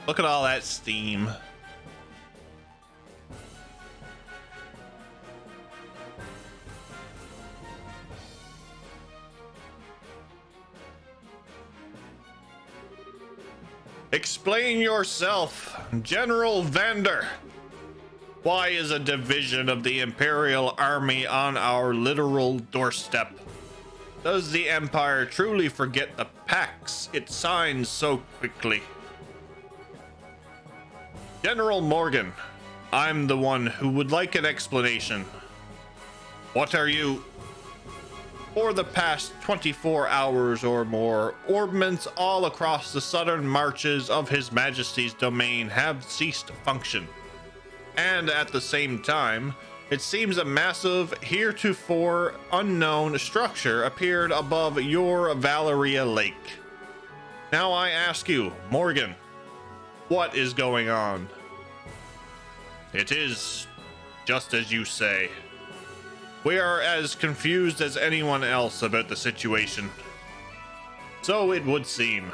Look at all that steam. Explain yourself, General Vander. Why is a division of the Imperial Army on our literal doorstep? Does the Empire truly forget the pacts it signs so quickly? General Morgan, I'm the one who would like an explanation. What are you? For the past 24 hours or more, orbments all across the southern marches of His Majesty's domain have ceased function. And at the same time, it seems a massive, heretofore unknown structure appeared above your Valeria Lake. Now I ask you, Morgan, what is going on? It is just as you say. We are as confused as anyone else about the situation. So it would seem.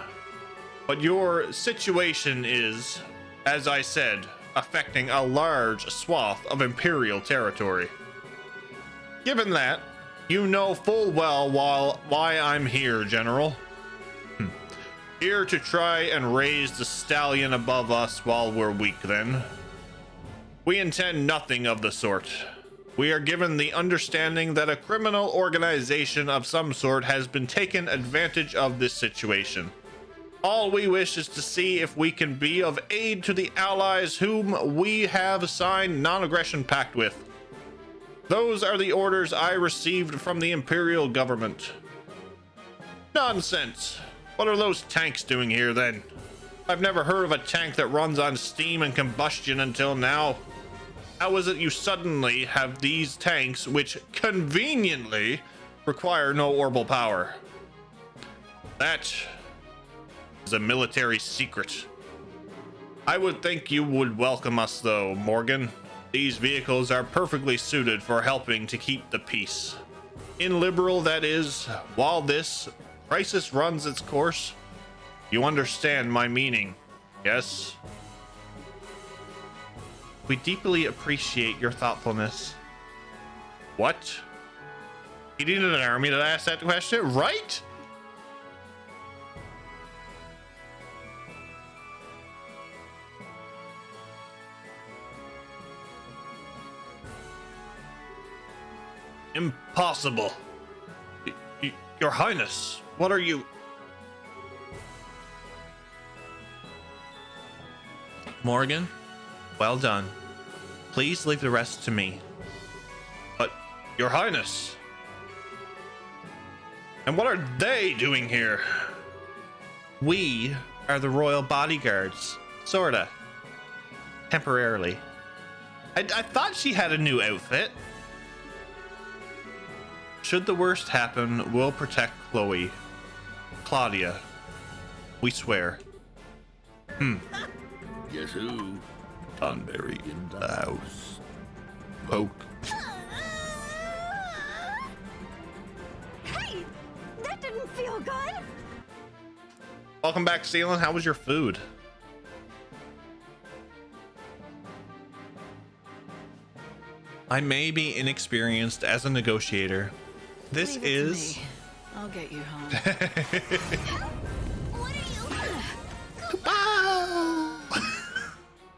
But your situation is, as I said, affecting a large swath of Imperial territory. Given that, you know full well why I'm here, General. Here to try and raise the stallion above us while we're weak, then. We intend nothing of the sort. We are given the understanding that a criminal organization of some sort has been taken advantage of this situation. All we wish is to see if we can be of aid to the allies whom we have signed non-aggression pact with. Those are the orders I received from the Imperial government. Nonsense. What are those tanks doing here then? I've never heard of a tank that runs on steam and combustion until now. How is it you suddenly have these tanks which conveniently require no orbital power? That is a military secret. I would think you would welcome us though, Morgan. These vehicles are perfectly suited for helping to keep the peace. In Liberal, that is, while this crisis runs its course. You understand my meaning, yes? We deeply appreciate your thoughtfulness. What? You needed an army to ask that question, right? Impossible. Your Highness, what are you? Morgan, well done. Please leave the rest to me. But, Your Highness. And what are they doing here? We are the royal bodyguards. Sorta. Temporarily. I thought she had a new outfit. Should the worst happen, we'll protect Chloe. Claudia. We swear. Guess who? Thornberry in the house. Poke. Hey! That didn't feel good! Welcome back, Ceylon. How was your food? I may be inexperienced as a negotiator. This Leave it to is... me. I'll get you home. What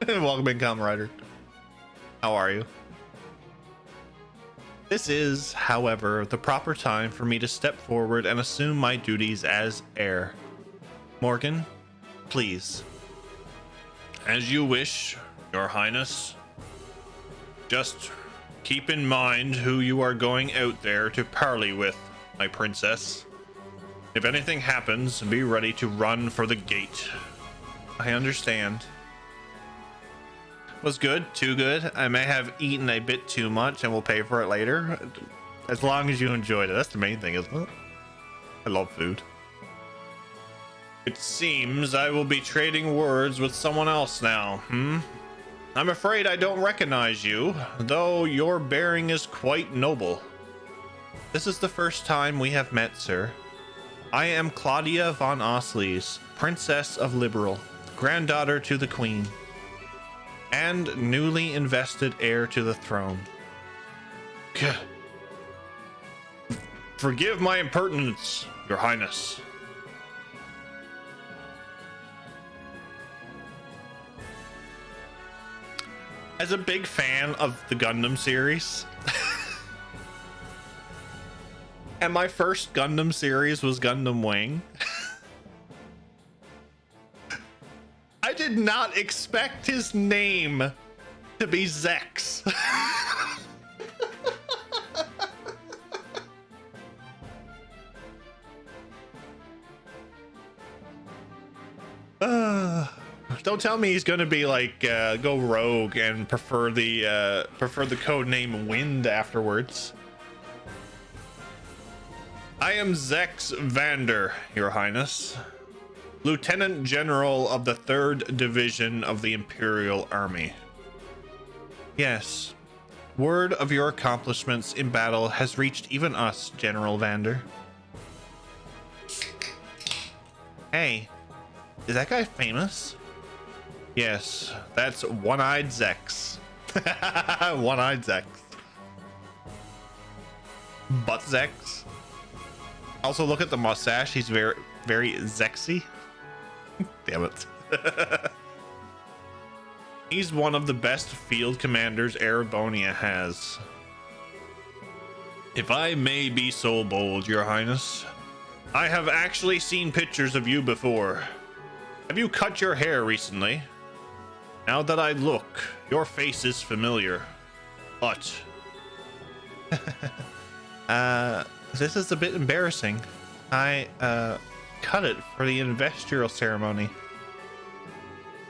are you? Welcome in, Kamen Rider. How are you? This is, however, the proper time for me to step forward and assume my duties as heir. Morgan, please. As you wish, Your Highness. Just keep in mind who you are going out there to parley with, my princess. If anything happens, be ready to run for the gate. I understand. Was good, too good. I may have eaten a bit too much and we'll pay for it later. As long as you enjoyed it. That's the main thing, isn't it? I love food. It seems I will be trading words with someone else now, I'm afraid I don't recognize you, though your bearing is quite noble. This is the first time we have met, sir. I am Claudia von Osleys, Princess of Liberal, granddaughter to the queen, and newly invested heir to the throne. Gah. Forgive my impertinence, Your Highness. As a big fan of the Gundam series, and my first Gundam series was Gundam Wing, I did not expect his name to be Zex. Don't tell me he's gonna be like go rogue and prefer the code name Wind afterwards. I am Zex Vander, Your Highness, Lieutenant General of the 3rd Division of the Imperial Army. Yes, word of your accomplishments in battle has reached even us, General Vander. Hey, is that guy famous? Yes, that's One-Eyed Zex. One-Eyed Zex. Butt Zex. Also, look at the mustache. He's very, very Zexy. Damn it. He's one of the best field commanders Erebonia has. If I may be so bold, Your Highness, I have actually seen pictures of you before. Have you cut your hair recently? Now that I look, your face is familiar. But... this is a bit embarrassing. I, cut it for the investiral ceremony.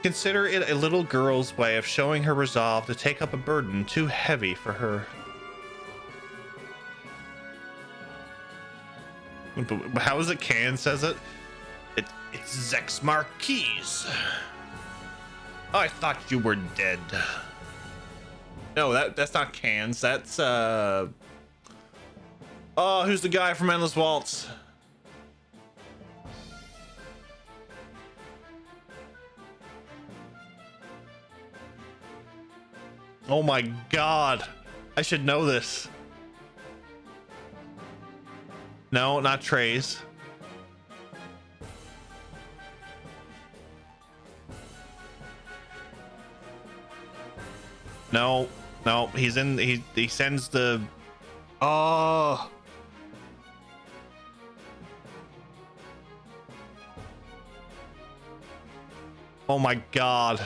Consider it a little girl's way of showing her resolve to take up a burden too heavy for her. But how is it Can says it? It's Zex Marquise. I thought you were dead. No, that's not Cans. That's oh, who's the guy from Endless Waltz? Oh my god. I should know this. No, not Trey's. No, he's in. He sends the. Oh. Oh my god.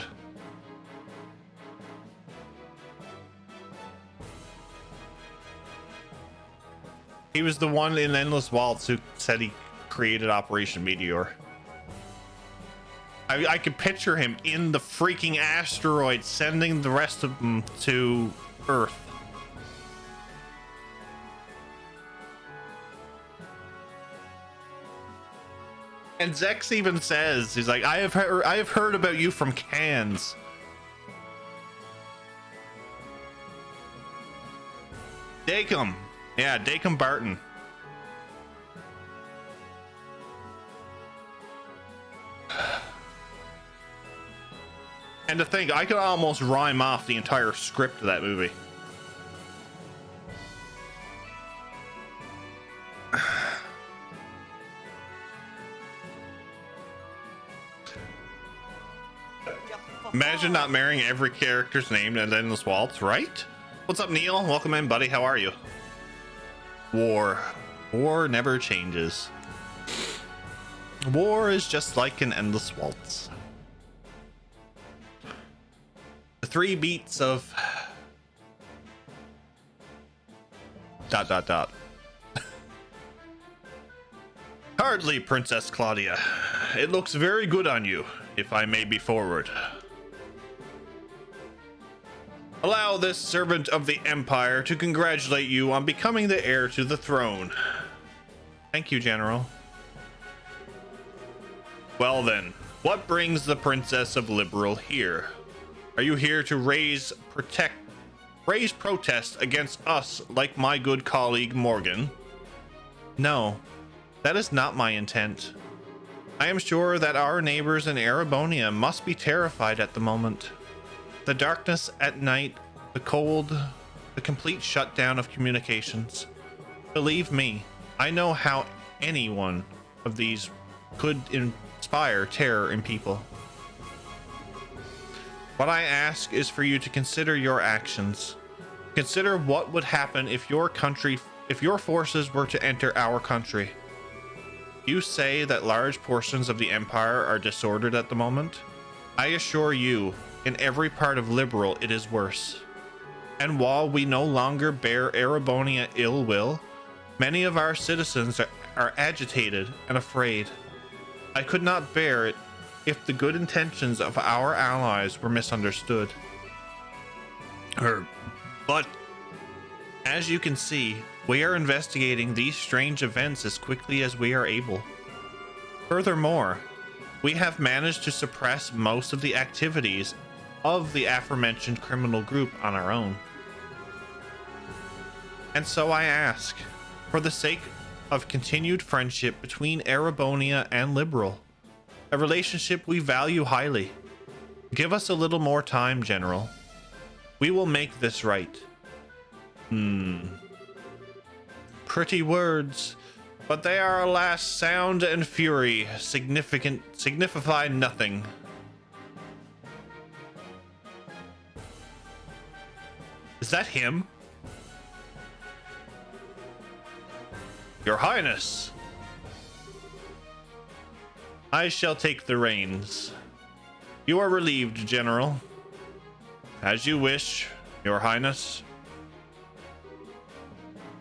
He was the one in Endless Waltz who said he created Operation Meteor. I could picture him in the freaking asteroid sending the rest of them to Earth. And Zex even says, he's like, I have heard about you from Cans. Dakum. Yeah, Dakum Barton. And to think, I could almost rhyme off the entire script of that movie. Imagine not marrying every character's name in Endless Waltz, right? What's up, Neil? Welcome in, buddy. How are you? War never changes. War is just like an endless waltz. The 3 beats of ... Hardly, Princess Claudia. It looks very good on you, if I may be forward. Allow this servant of the Empire to congratulate you on becoming the heir to the throne. Thank you, General. Well then, what brings the Princess of Liberal here? Are you here to raise protest against us like my good colleague Morgan? No, that is not my intent. I am sure that our neighbors in Erebonia must be terrified at the moment. The darkness at night, the cold, the complete shutdown of communications. Believe me, I know how any one of these could inspire terror in people. What I ask is for you to consider your actions. Consider what would happen if your forces were to enter our country. You say that large portions of the Empire are disordered at the moment. I assure you, in every part of Liberl, it is worse. And while we no longer bear Erebonia ill will, many of our citizens are agitated and afraid. I could not bear it if the good intentions of our allies were misunderstood. But as you can see, we are investigating these strange events as quickly as we are able. Furthermore, we have managed to suppress most of the activities of the aforementioned criminal group on our own. And so I ask, for the sake of continued friendship between Erebonia and Liberl, a relationship we value highly, give us a little more time, General. We will make this right. Pretty words, but they are, alas, sound and fury, signify nothing. Is that him? Your Highness! I shall take the reins. You are relieved, General. As you wish, Your Highness.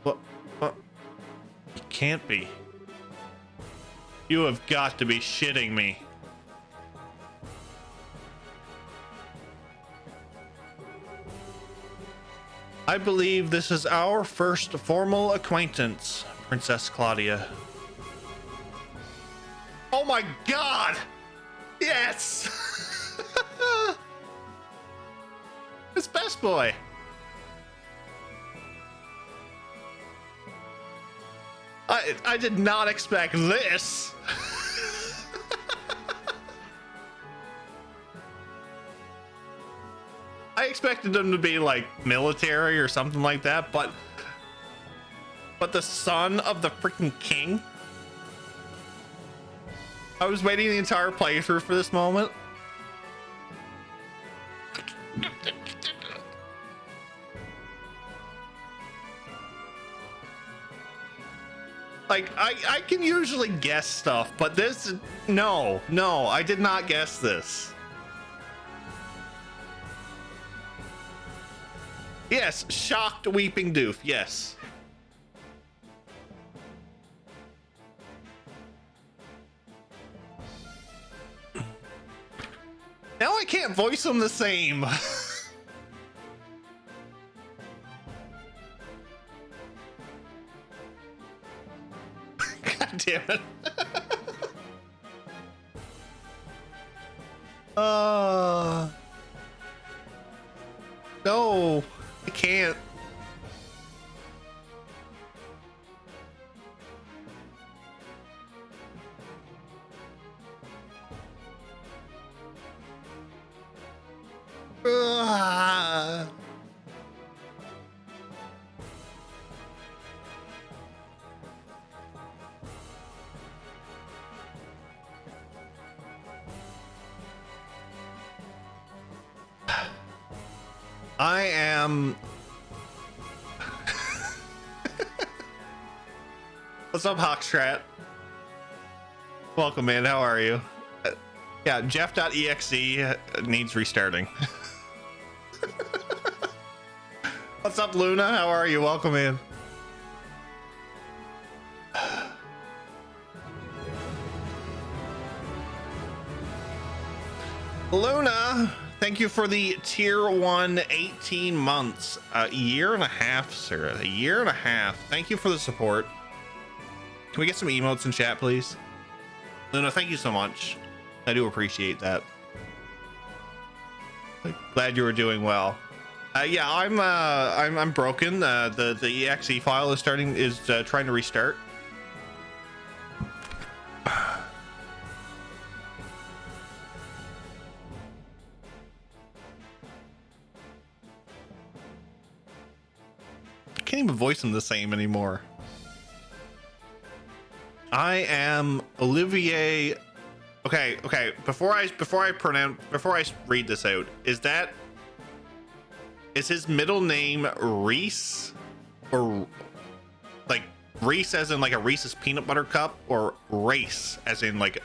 What? It can't be. You have got to be shitting me. I believe this is our first formal acquaintance, Princess Claudia. Oh my god! Yes! It's Best Boy. I did not expect this. I expected him to be like military or something like that, but the son of the freaking king. I was waiting the entire playthrough for this moment. Like, I can usually guess stuff, but this, no, I did not guess this. Yes, shocked weeping doof, yes. Now I can't voice him the same. God damn it. No, I can't. I am. What's up, Hawkstrat? Welcome, man. How are you? Yeah, Jeff.exe needs restarting. What's up, Luna? How are you? Welcome in. Luna, thank you for the tier 1 18 months. A year and a half, sir. A year and a half. Thank you for the support. Can we get some emotes in chat, please? Luna, thank you so much. I do appreciate that. Glad you were doing well. Yeah, I'm broken. The exe file is trying to restart. voice him the same anymore. I am Olivier. Okay. Before I read this out, is his middle name Reese, or like Reese as in like a Reese's peanut butter cup, or race as in like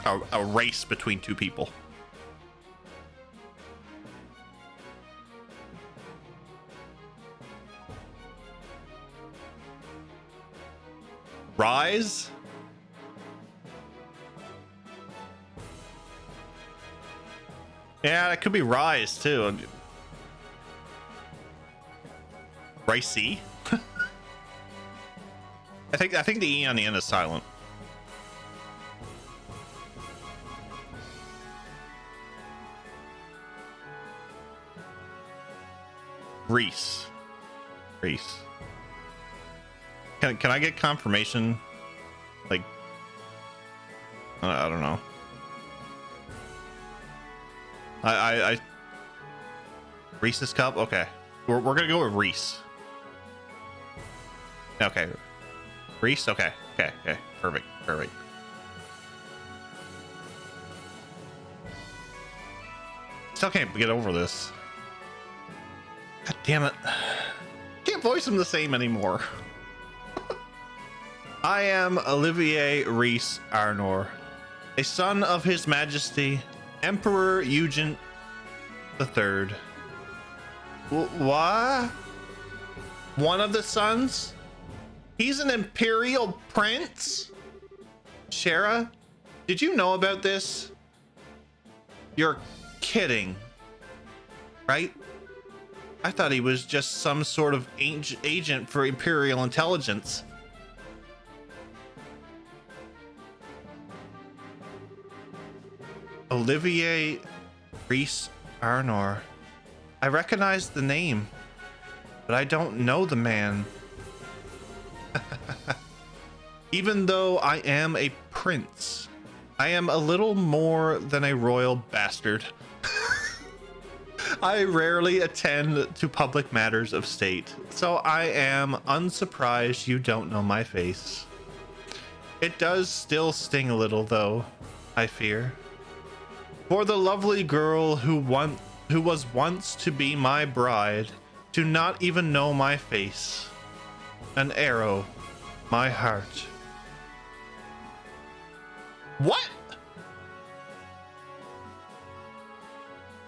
a race between two people? Rise? Yeah, that could be Rise too. Ricey? I think the E on the end is silent. Reese. Can I get confirmation? Like, I don't know. I Reese's cup. Okay, we're gonna go with Reese. Okay, Reese. Okay. Perfect. Still can't get over this. God damn it! Can't voice him the same anymore. I am Olivier Reese Arnor, a son of His Majesty Emperor Eugene III. What? One of the sons? He's an imperial prince? Shara, did you know about this? You're kidding, right? I thought he was just some sort of agent for Imperial intelligence. Olivier Reese Arnor. I recognize the name, but I don't know the man. Even though I am a prince, I am a little more than a royal bastard. I rarely attend to public matters of state, so I am unsurprised you don't know my face. It does still sting a little, though, I fear. For the lovely girl who was once to be my bride, to not even know my face. An arrow, my heart. What?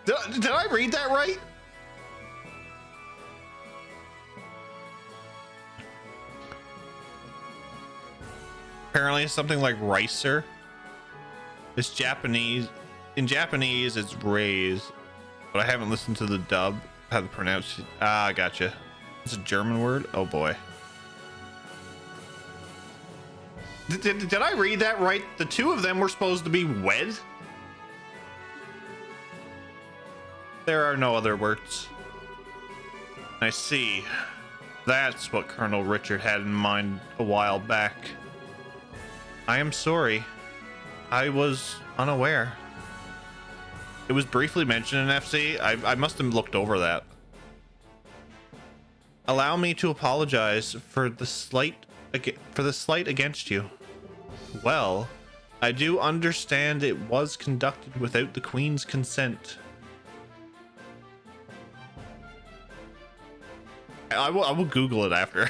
Did I read that right? Apparently something like ricer. It's Japanese. In Japanese, it's raise, but I haven't listened to the dub. How to pronounce it. Ah, gotcha. It's a German word. Oh boy. Did I read that right? The two of them were supposed to be wed? There are no other words. I see. That's what Colonel Richard had in mind a while back. I am sorry. I was unaware. It was briefly mentioned in FC. I must have looked over that. Allow me to apologize for the slight against you. Well, I do understand it was conducted without the Queen's consent. I will Google it after.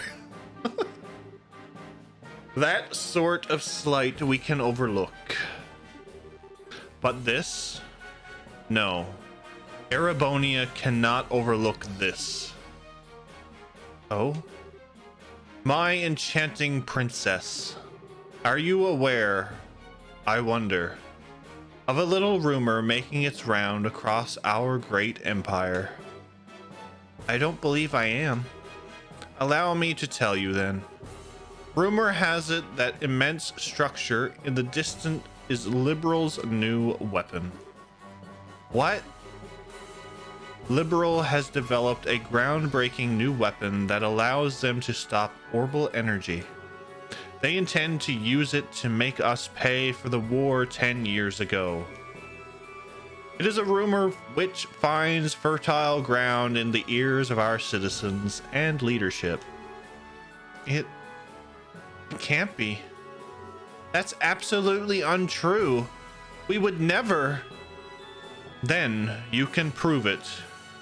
That sort of slight we can overlook. But this? No. Erebonia cannot overlook this. Oh? My enchanting princess. Are you aware, I wonder, of a little rumor making its round across our great empire? I don't believe I am. Allow me to tell you then. Rumor has it that immense structure in the distant is Liberal's new weapon. What? Liberal has developed a groundbreaking new weapon that allows them to stop orbital energy. They intend to use it to make us pay for the war 10 years ago. It is a rumor which finds fertile ground in the ears of our citizens and leadership. It can't be. That's absolutely untrue. We would never. Then you can prove it.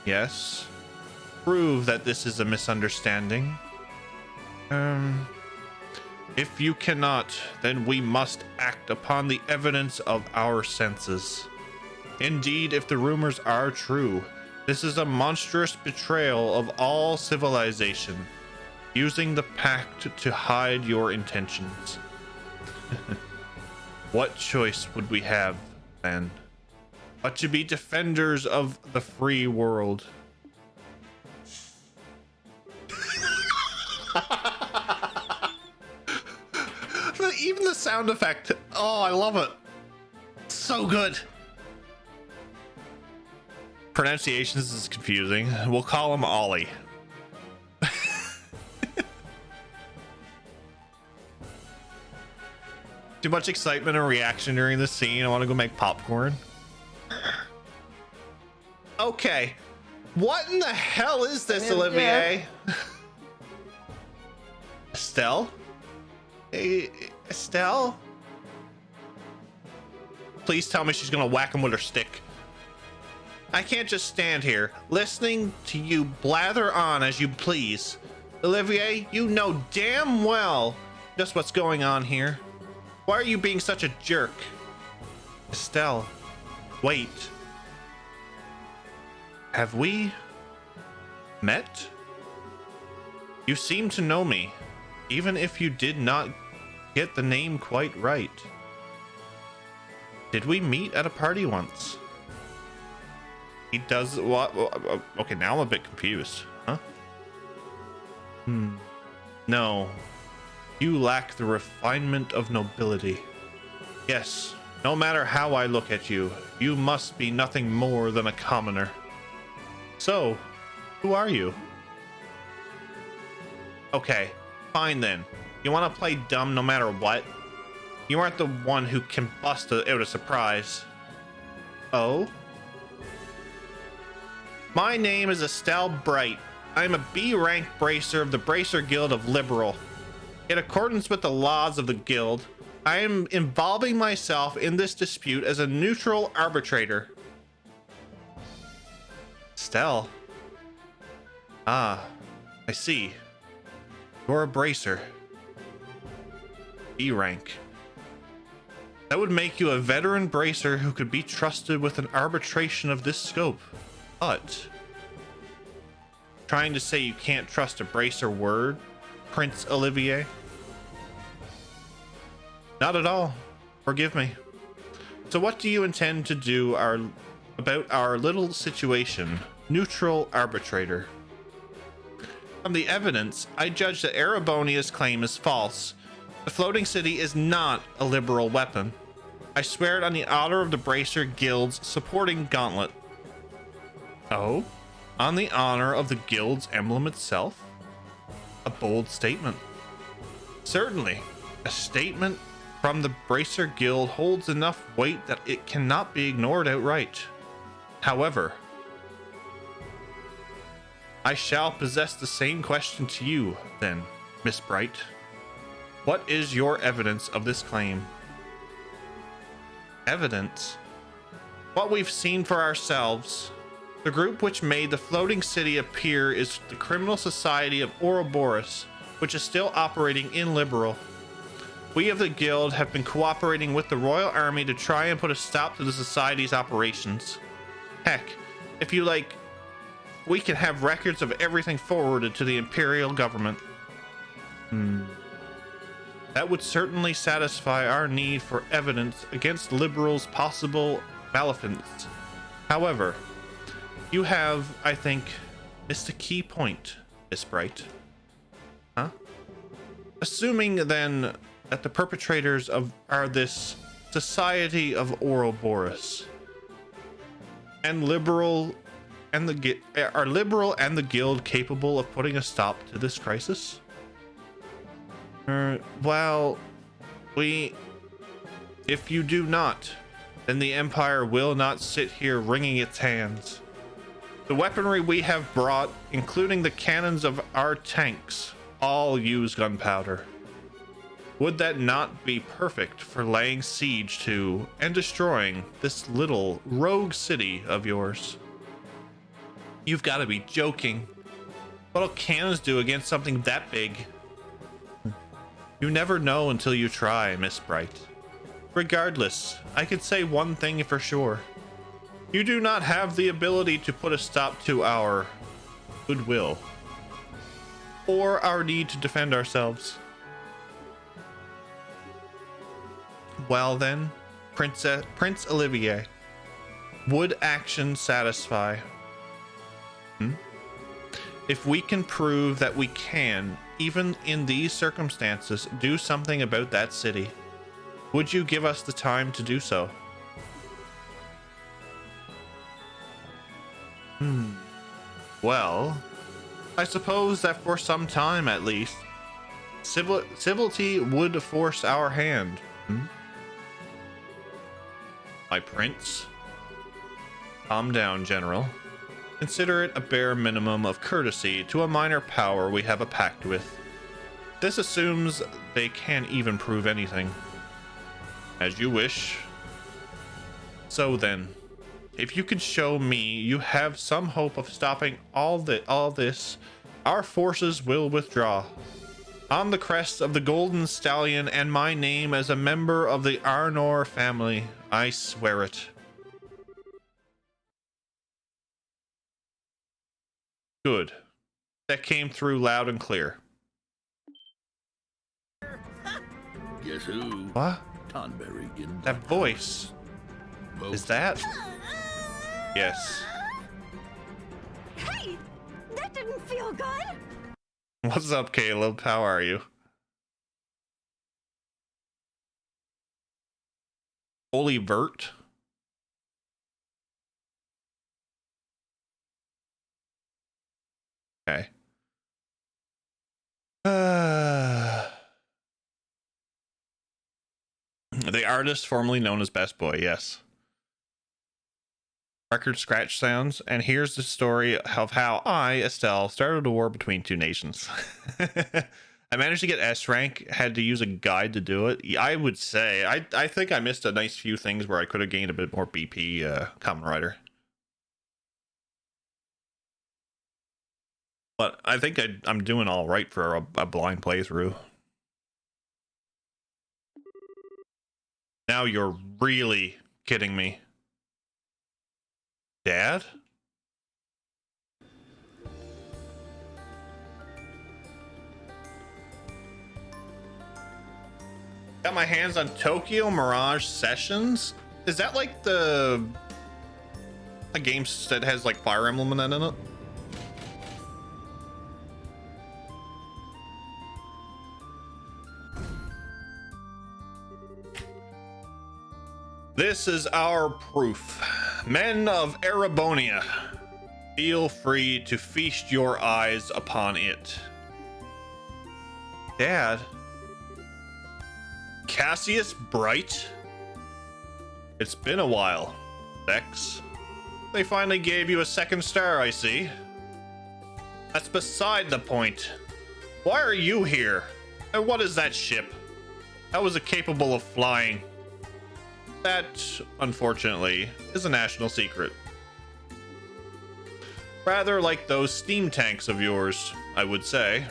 Yes. Prove that this is a misunderstanding. If you cannot, then we must act upon the evidence of our senses. Indeed, if the rumors are true, this is a monstrous betrayal of all civilization, using the pact to hide your intentions. What choice would we have, then, but to be defenders of the free world? Even the sound effect. Oh, I love it. So good. Pronunciations is confusing. We'll call him Ollie. Too much excitement and reaction during this scene. I want to go make popcorn. Okay. What in the hell is this, Olivier? Estelle? Hey, Estelle? Please tell me she's gonna whack him with her stick. I can't just stand here listening to you blather on as you please. Olivier, you know damn well just what's going on here. Why are you being such a jerk? Estelle, wait. Have we met? You seem to know me, even if you did not get the name quite right. Did we meet at a party once? He does what? Okay, now I'm a bit confused. Huh? No. You lack the refinement of nobility. Yes, no matter how I look at you, you must be nothing more than a commoner. So, who are you? Okay, fine then. You want to play dumb no matter what? You aren't the one who can bust out a surprise. Oh? My name is Estelle Bright. I am a B-rank bracer of the Bracer Guild of Liberal. In accordance with the laws of the guild, I am involving myself in this dispute as a neutral arbitrator. Estelle? Ah, I see. You're a bracer. B rank. That would make you a veteran bracer who could be trusted with an arbitration of this scope. But trying to say you can't trust a bracer word, Prince Olivier? Not at all. Forgive me. So what do you intend to do about our little situation, neutral arbitrator? From the evidence, I judge that Erebonia's claim is false. The floating city is not a liberal weapon. I swear it on the honor of the Bracer Guild's supporting gauntlet. Oh? On the honor of the guild's emblem itself? A bold statement. Certainly, a statement from the Bracer Guild holds enough weight that it cannot be ignored outright. However, I shall possess the same question to you, then, Miss Bright. What is your evidence of this claim? Evidence? What we've seen for ourselves. The group which made the floating city appear is the Criminal Society of Ouroboros, which is still operating in Liberal. We of the guild have been cooperating with the Royal Army to try and put a stop to the society's operations. Heck, if you like, we can have records of everything forwarded to the Imperial government. That would certainly satisfy our need for evidence against Liberals' possible malfeasance. However, you have, I think, missed a key point, Miss Bright. Huh? Assuming, then, that the perpetrators are this Society of Ouroboros, and Liberal and the Guild capable of putting a stop to this crisis? Well, if you do not, then the Empire will not sit here wringing its hands. The weaponry we have brought, including the cannons of our tanks, all use gunpowder. Would that not be perfect for laying siege to and destroying this little rogue city of yours? You've got to be joking. What'll cannons do against something that big? You never know until you try, Miss Bright. Regardless, I could say one thing for sure. You do not have the ability to put a stop to our goodwill or our need to defend ourselves. Well then, Prince Olivier, would action satisfy? If we can prove that we can, even in these circumstances, do something about that city, would you give us the time to do so? Well, I suppose that for some time at least, civility would force our hand. My prince? Calm down, General. Consider it a bare minimum of courtesy to a minor power we have a pact with. This assumes they can't even prove anything. As you wish. So then, if you could show me you have some hope of stopping all this, our forces will withdraw. On the crest of the Golden Stallion and my name as a member of the Arnor family, I swear it. Good. That came through loud and clear. Guess who? What? Tonberry in That voice. Is that? Yes. Hey, that didn't feel good. What's up, Caleb? How are you? Holy Vert? Okay. The artist formerly known as Best Boy, yes. Record scratch sounds, and here's the story of how I, Estelle, started a war between two nations. I managed to get S rank, had to use a guide to do it. I would say, I think I missed a nice few things where I could have gained a bit more BP Kamen Rider. But I think I'm doing all right for a blind playthrough. Now you're really kidding me. Dad? Got my hands on Tokyo Mirage Sessions? Is that like a game that has like Fire Emblem in it? This is our proof. Men of Erebonia, feel free to feast your eyes upon it. Dad? Cassius Bright? It's been a while, Vex. They finally gave you a second star, I see. That's beside the point. Why are you here? And what is that ship? How is it capable of flying? That, unfortunately, is a national secret. Rather like those steam tanks of yours, I would say.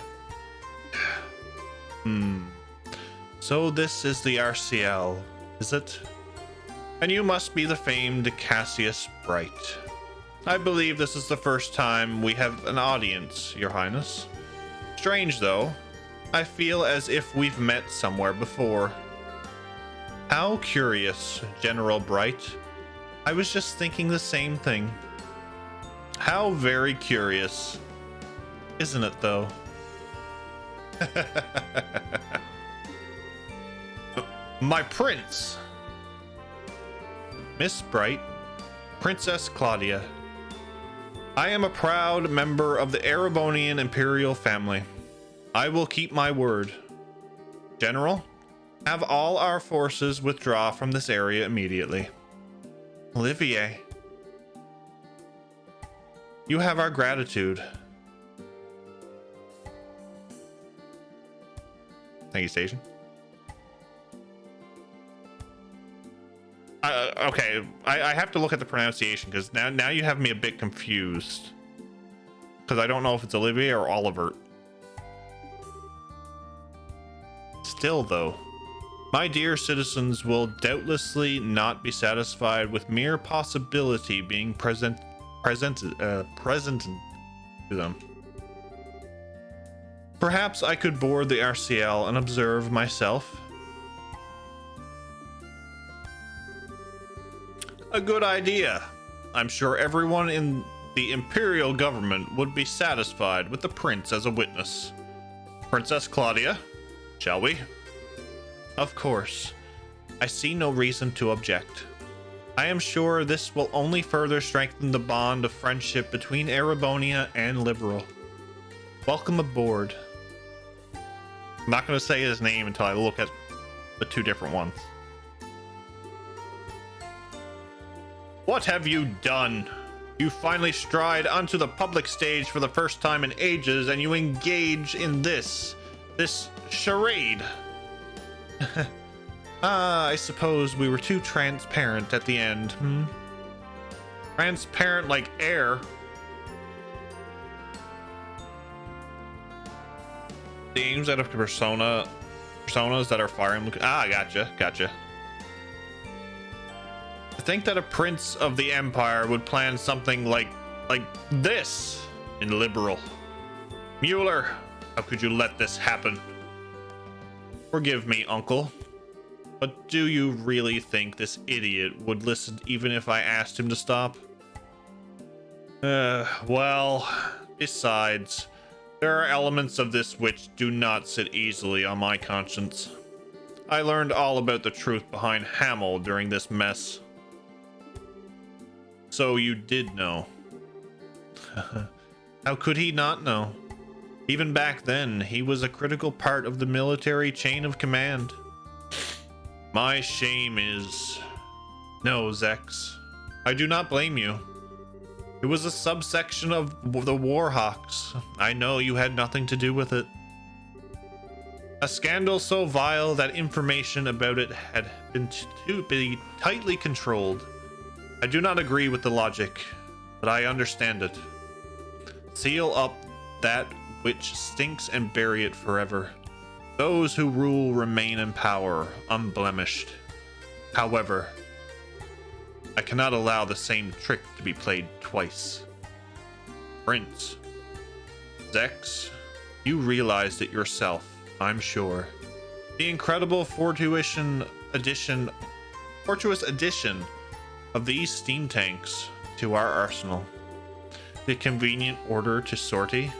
So this is the RCL, is it? And you must be the famed Cassius Bright. I believe this is the first time we have an audience, Your Highness. Strange, though. I feel as if we've met somewhere before. How curious, General Bright. I was just thinking the same thing. How very curious. Isn't it, though? My prince! Miss Bright, Princess Claudia. I am a proud member of the Erebonian Imperial family. I will keep my word. General, have all our forces withdraw from this area immediately. Olivier, you have our gratitude. Thank you, Station. Okay, I have to look at the pronunciation because now you have me a bit confused. Because I don't know if it's Olivier or Oliver. Still, though, my dear citizens will doubtlessly not be satisfied with mere possibility being present to them. Perhaps I could board the RCL and observe myself. A good idea. I'm sure everyone in the Imperial government would be satisfied with the prince as a witness. Princess Claudia, shall we? Of course. I see no reason to object. I am sure this will only further strengthen the bond of friendship between Erebonia and Liberal. Welcome aboard. I'm not going to say his name until I look at the two different ones. What have you done? You finally stride onto the public stage for the first time in ages, and you engage in this charade. I suppose we were too transparent at the end, Transparent like air. Aims out of personas that are firing. Gotcha. To think that a prince of the empire would plan something like this in Liberal. Mueller, how could you let this happen? Forgive me, Uncle, but do you really think this idiot would listen even if I asked him to stop? Well, besides, there are elements of this which do not sit easily on my conscience. I learned all about the truth behind Hamel during this mess. So you did know. How could he not know? Even back then, he was a critical part of the military chain of command. My shame is... No, Zex. I do not blame you. It was a subsection of the Warhawks. I know you had nothing to do with it. A scandal so vile that information about it had been to be tightly controlled. I do not agree with the logic, but I understand it. Seal up that which stinks and bury it forever. Those who rule remain in power, unblemished. However, I cannot allow the same trick to be played twice. Prince, Zex, you realized it yourself, I'm sure. The incredible fortuitous addition of these steam tanks to our arsenal. The convenient order to sortie.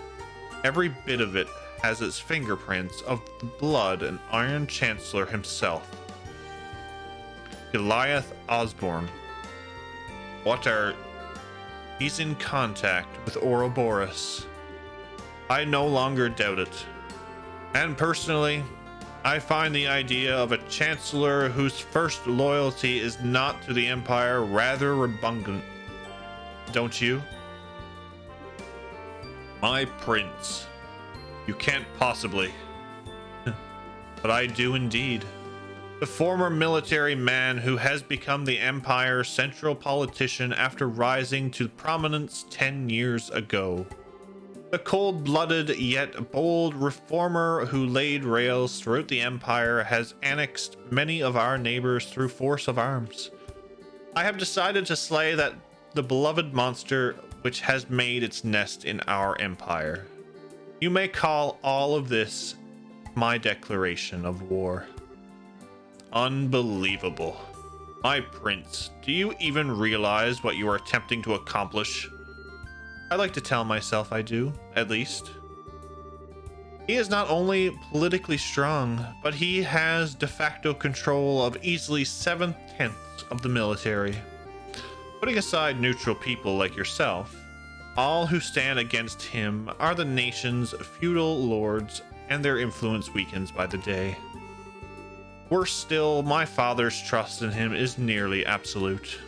Every bit of it has its fingerprints of the blood and Iron Chancellor himself. Goliath Osborne. He's in contact with Ouroboros. I no longer doubt it. And personally, I find the idea of a chancellor whose first loyalty is not to the Empire rather repugnant. Don't you? My prince. You can't possibly. But I do indeed. The former military man who has become the Empire's central politician after rising to prominence 10 years ago. The cold-blooded yet bold reformer who laid rails throughout the Empire has annexed many of our neighbors through force of arms. I have decided to slay the beloved monster which has made its nest in our Empire. You may call all of this my declaration of war. Unbelievable. My prince, do you even realize what you are attempting to accomplish? I like to tell myself I do, at least. He is not only politically strong, but he has de facto control of easily 7/10 of the military. Putting aside neutral people like yourself, all who stand against him are the nation's feudal lords, and their influence weakens by the day. Worse still, my father's trust in him is nearly absolute.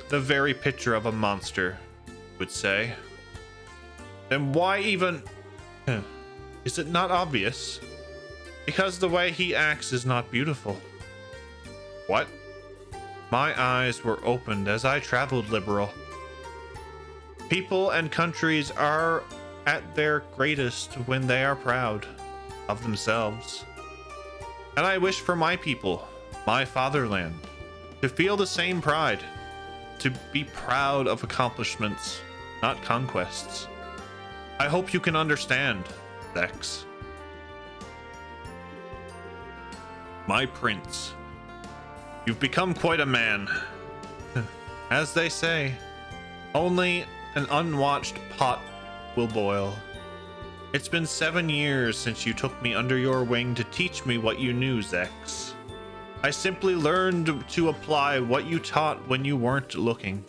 the very picture of a monster, would say. Then why even... Is it not obvious? Because the way he acts is not beautiful. What? My eyes were opened as I traveled, Liberal. People and countries are at their greatest when they are proud of themselves. And I wish for my people, my fatherland, to feel the same pride, to be proud of accomplishments, not conquests. I hope you can understand, Zex. My prince, you've become quite a man. As they say, only an unwatched pot will boil. It's been 7 years since you took me under your wing to teach me what you knew, Zex. I simply learned to apply what you taught when you weren't looking.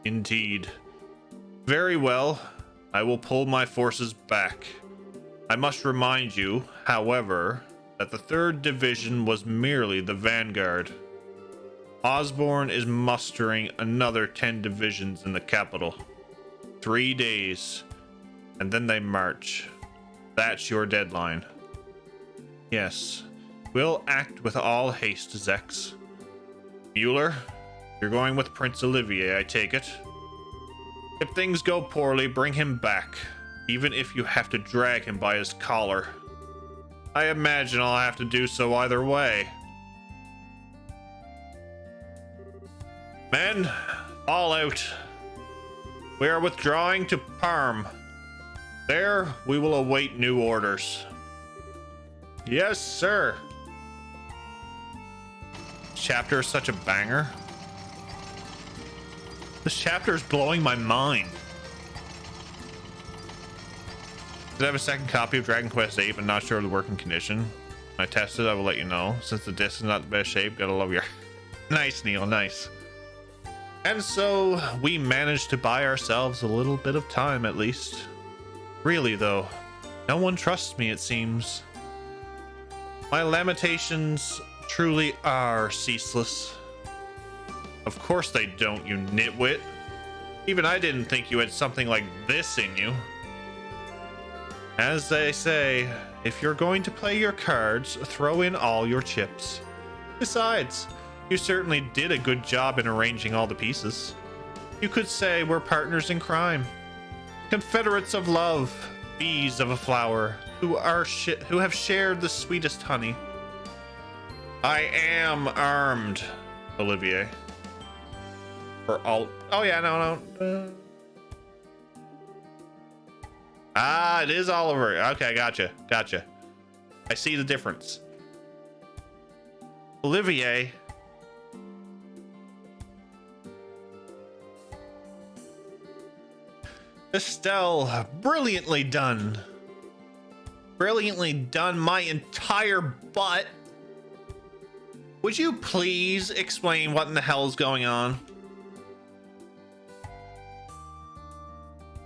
Indeed. Very well, I will pull my forces back. I must remind you, however, that the 3rd Division was merely the vanguard. Osborne is mustering another 10 divisions in the capital. 3 days, and then they march. That's your deadline. Yes, we'll act with all haste, Zex. Mueller, you're going with Prince Olivier, I take it. If things go poorly, bring him back, even if you have to drag him by his collar. I imagine I'll have to do so either way. Men, all out. We are withdrawing to Parm. There, we will await new orders. Yes, sir. This chapter is such a banger. This chapter is blowing my mind. Did I have a second copy of Dragon Quest VIII, but not sure of the working condition? When I tested, I will let you know. Since the disc is not the best shape, gotta love your... Nice, Neil, nice. And so, we managed to buy ourselves a little bit of time, at least. Really, though, no one trusts me, it seems. My lamentations truly are ceaseless. Of course they don't, you nitwit. Even I didn't think you had something like this in you. As they say, if you're going to play your cards, throw in all your chips. Besides, you certainly did a good job in arranging all the pieces. You could say we're partners in crime. Confederates of love, bees of a flower, who have shared the sweetest honey. I am armed, Olivier. For all... Oh yeah, no. Ah, it is Oliver. Okay, gotcha. I see the difference. Olivier. Estelle, brilliantly done. Brilliantly done, my entire butt. Would you please explain what in the hell is going on?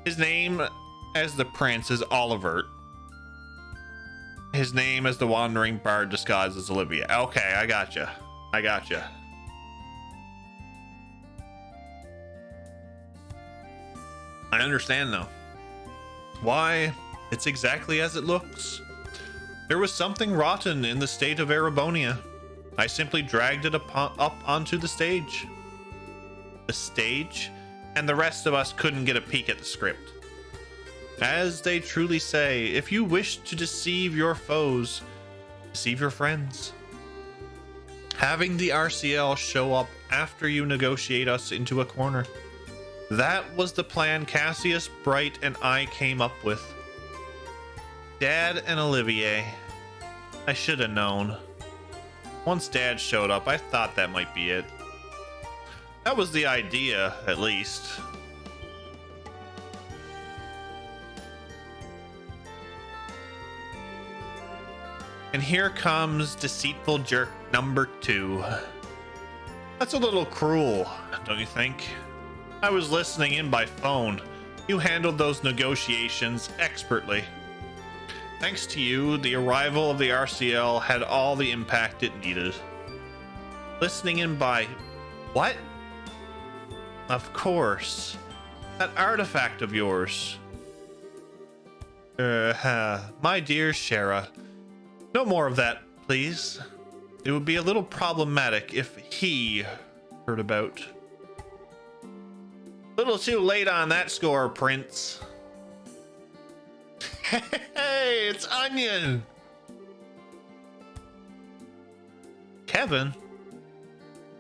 His name as the prince is Olivert. His name as the wandering bard disguised as Olivia. Okay, I gotcha. I understand now. Why, it's exactly as it looks. There was something rotten in the state of Erebonia. I simply dragged it up onto the stage. The stage? And the rest of us couldn't get a peek at the script. As they truly say, if you wish to deceive your foes, deceive your friends. Having the RCL show up after you negotiate us into a corner. That was the plan Cassius, Bright, and I came up with. Dad and Olivier. I should have known. Once Dad showed up, I thought that might be it. That was the idea, at least. And here comes deceitful jerk number 2. That's a little cruel, don't you think? I was listening in by phone. You handled those negotiations expertly. Thanks to you, the arrival of the RCL had all the impact it needed. Listening in by... What? Of course. That artifact of yours. My dear Shara, no more of that, please. It would be a little problematic if he heard about. Little too late on that score, Prince. Hey, it's Onion. Kevin.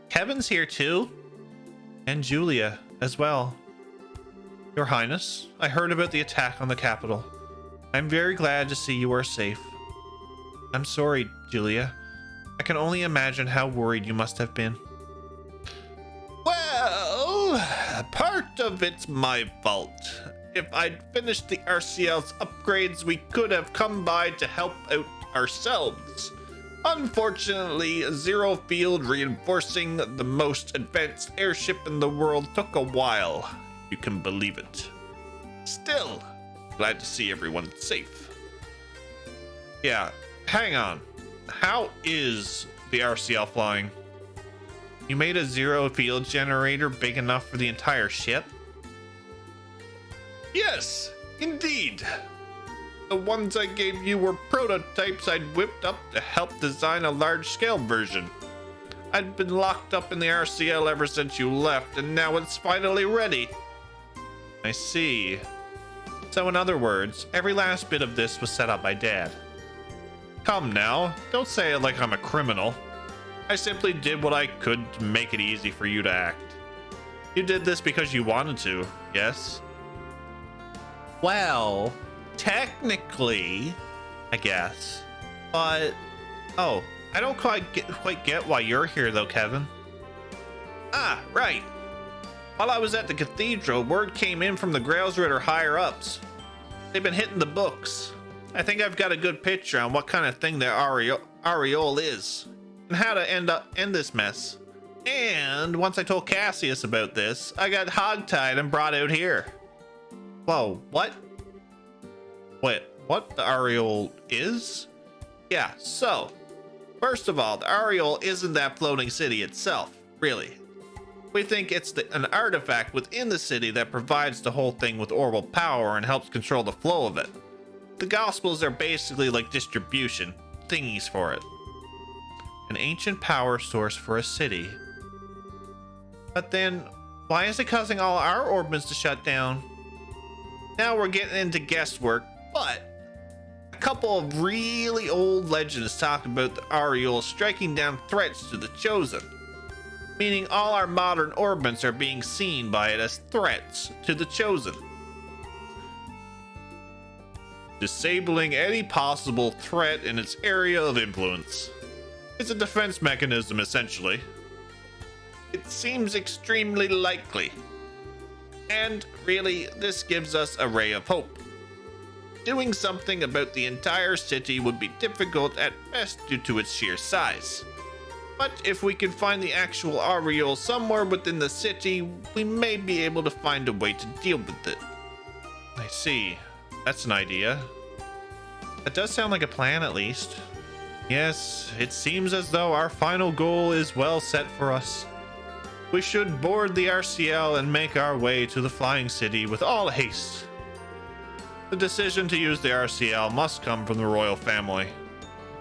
Kevin's here too. And Julia as well. Your Highness, I heard about the attack on the capital. I'm very glad to see you are safe. I'm sorry, Julia. I can only imagine how worried you must have been. Well, part of it's my fault. If I'd finished the RCL's upgrades, we could have come by to help out ourselves. Unfortunately, Zero Field reinforcing the most advanced airship in the world took a while. You can believe it. Still, glad to see everyone safe. Yeah, hang on. How is the RCL flying? You made a Zero Field generator big enough for the entire ship? Yes, indeed. The ones I gave you were prototypes I'd whipped up to help design a large-scale version. I'd been locked up in the RCL ever since you left, and now it's finally ready. I see. So in other words, every last bit of this was set up by Dad. Come now, don't say it like I'm a criminal. I simply did what I could to make it easy for you to act. You did this because you wanted to, yes? Well, technically, I guess. But, oh, I don't quite get why you're here though, Kevin. Ah, right. While I was at the cathedral, word came in from the Grailsritter higher ups. They've been hitting the books. I think I've got a good picture on what kind of thing their Aureole is, and how to end this mess. And once I told Cassius about this, I got hogtied and brought out here. Whoa, what? Wait, what the Aureole is? Yeah, so, first of all, the Aureole isn't that floating city itself, really. We think it's an artifact within the city that provides the whole thing with orbital power and helps control the flow of it. The Gospels are basically like distribution thingies for it. An ancient power source for a city. But then, why is it causing all our orbits to shut down? Now we're getting into guesswork, but a couple of really old legends talk about the Aureole striking down threats to the Chosen, meaning all our modern orbits are being seen by it as threats to the Chosen. Disabling any possible threat in its area of influence. It's a defense mechanism, essentially. It seems extremely likely. And really, this gives us a ray of hope. Doing something about the entire city would be difficult at best due to its sheer size. But if we can find the actual Aureole somewhere within the city, we may be able to find a way to deal with it. I see. That's an idea. That does sound like a plan, at least. Yes, it seems as though our final goal is well set for us. We should board the RCL and make our way to the Flying City with all haste. The decision to use the RCL must come from the royal family.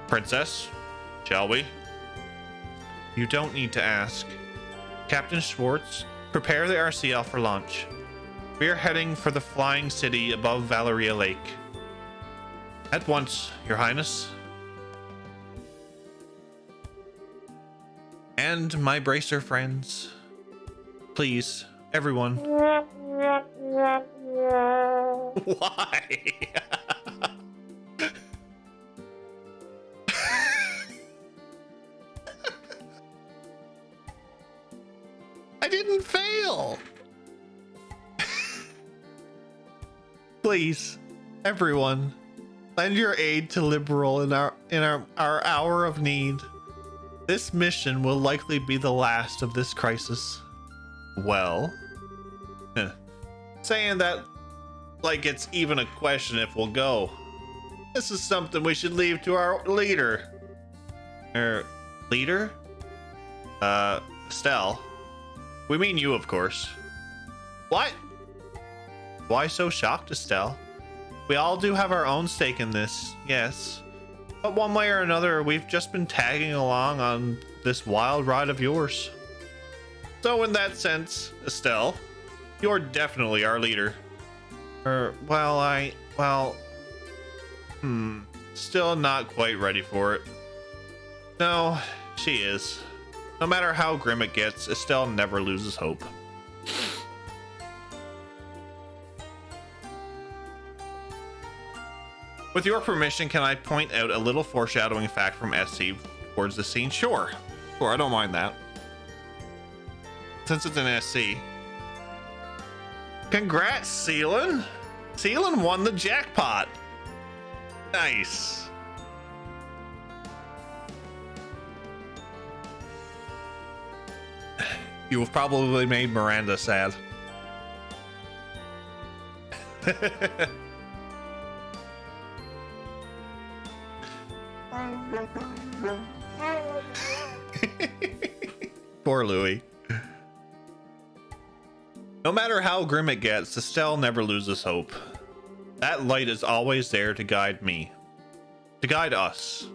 Princess, shall we? You don't need to ask. Captain Schwartz, prepare the RCL for launch. We are heading for the Flying City above Valeria Lake. At once, Your Highness. And my bracer friends, please, everyone. Why? I didn't fail. Please, everyone, lend your aid to Liberal in our hour of need. This mission will likely be the last of this crisis. Well, saying that like it's even a question if we'll go. This is something we should leave to our leader. Leader? Estelle. We mean you, of course. What? Why so shocked, Estelle? We all do have our own stake in this, yes. But one way or another, we've just been tagging along on this wild ride of yours. So in that sense, Estelle, you're definitely our leader. Still not quite ready for it. No, she is. No matter how grim it gets, Estelle never loses hope. With your permission, can I point out a little foreshadowing fact from SC towards the scene? Sure, I don't mind that. Since it's an SC. Congrats, Seelan! Seelan won the jackpot! Nice. You have probably made Miranda sad. Poor Louis. No matter how grim it gets, Estelle never loses hope. That light is always there to guide me, to guide us.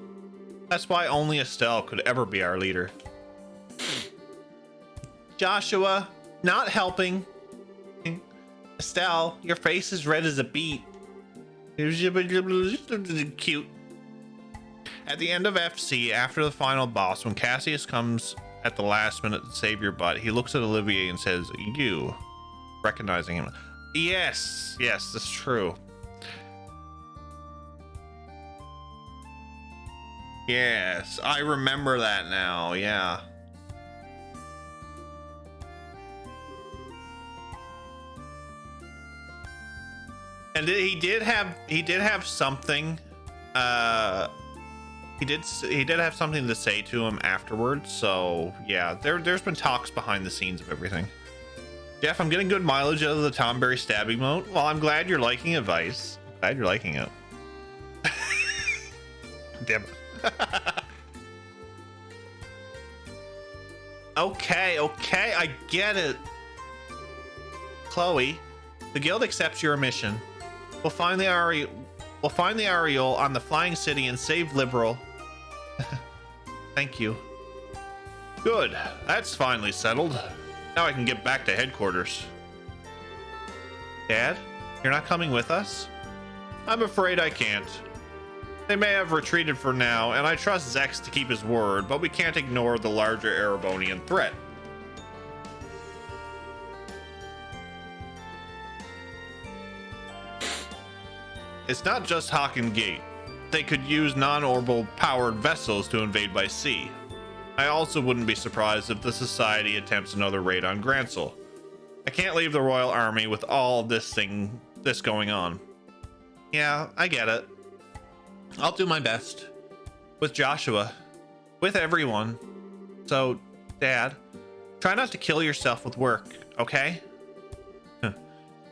That's why only Estelle could ever be our leader. Joshua, not helping. Estelle, your face is red as a beet. Cute. At the end of FC, after the final boss, when Cassius comes at the last minute to save your butt, he looks at Olivier and says, "You," recognizing him. Yes, that's true. Yes, I remember that now. Yeah. And he did have something. He did have something to say to him afterwards. So yeah, there's been talks behind the scenes of everything. Jeff, I'm getting good mileage out of the Tomberry stabbing mode. Well, I'm glad you're liking it, Vice. Glad you're liking it. Damn it. Okay, I get it. Chloe, the guild accepts your mission. We'll find the Ariel on the Flying City and save Liberal. Thank you. Good. That's finally settled. Now I can get back to headquarters. Dad, you're not coming with us? I'm afraid I can't. They may have retreated for now, and I trust Zex to keep his word, but we can't ignore the larger Erebonian threat. It's not just Haken Gate. They could use non-orbital powered vessels to invade by sea. I also wouldn't be surprised if the Society attempts another raid on Grancel. I can't leave the Royal Army with all this going on. Yeah, I get it. I'll do my best. With Joshua. With everyone. So, Dad, try not to kill yourself with work, okay?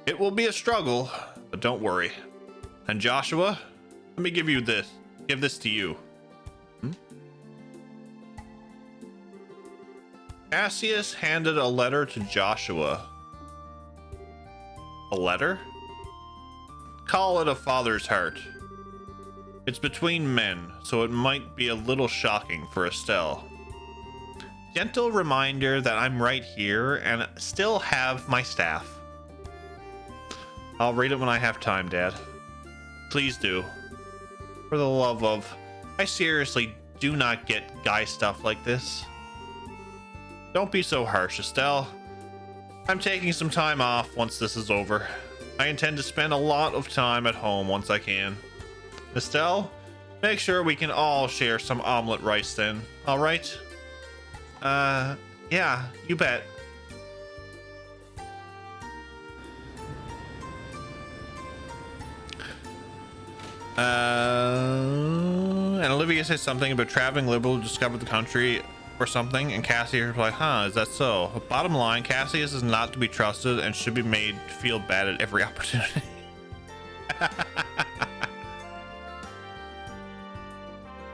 It will be a struggle, but don't worry. And Joshua, let me give this to you. Cassius handed a letter to Joshua. A letter? Call it a father's heart. It's between men, so it might be a little shocking for Estelle. Gentle reminder that I'm right here and still have my staff. I'll read it when I have time, Dad. Please do. For the love of... I seriously do not get guy stuff like this. Don't be so harsh, Estelle. I'm taking some time off once this is over. I intend to spend a lot of time at home once I can. Estelle, make sure we can all share some omelet rice then, alright? Yeah, you bet. And Olivia says something about traveling Liberal to discover the country or something, and Cassius replied, huh, is that so? But bottom line, Cassius is not to be trusted and should be made to feel bad at every opportunity.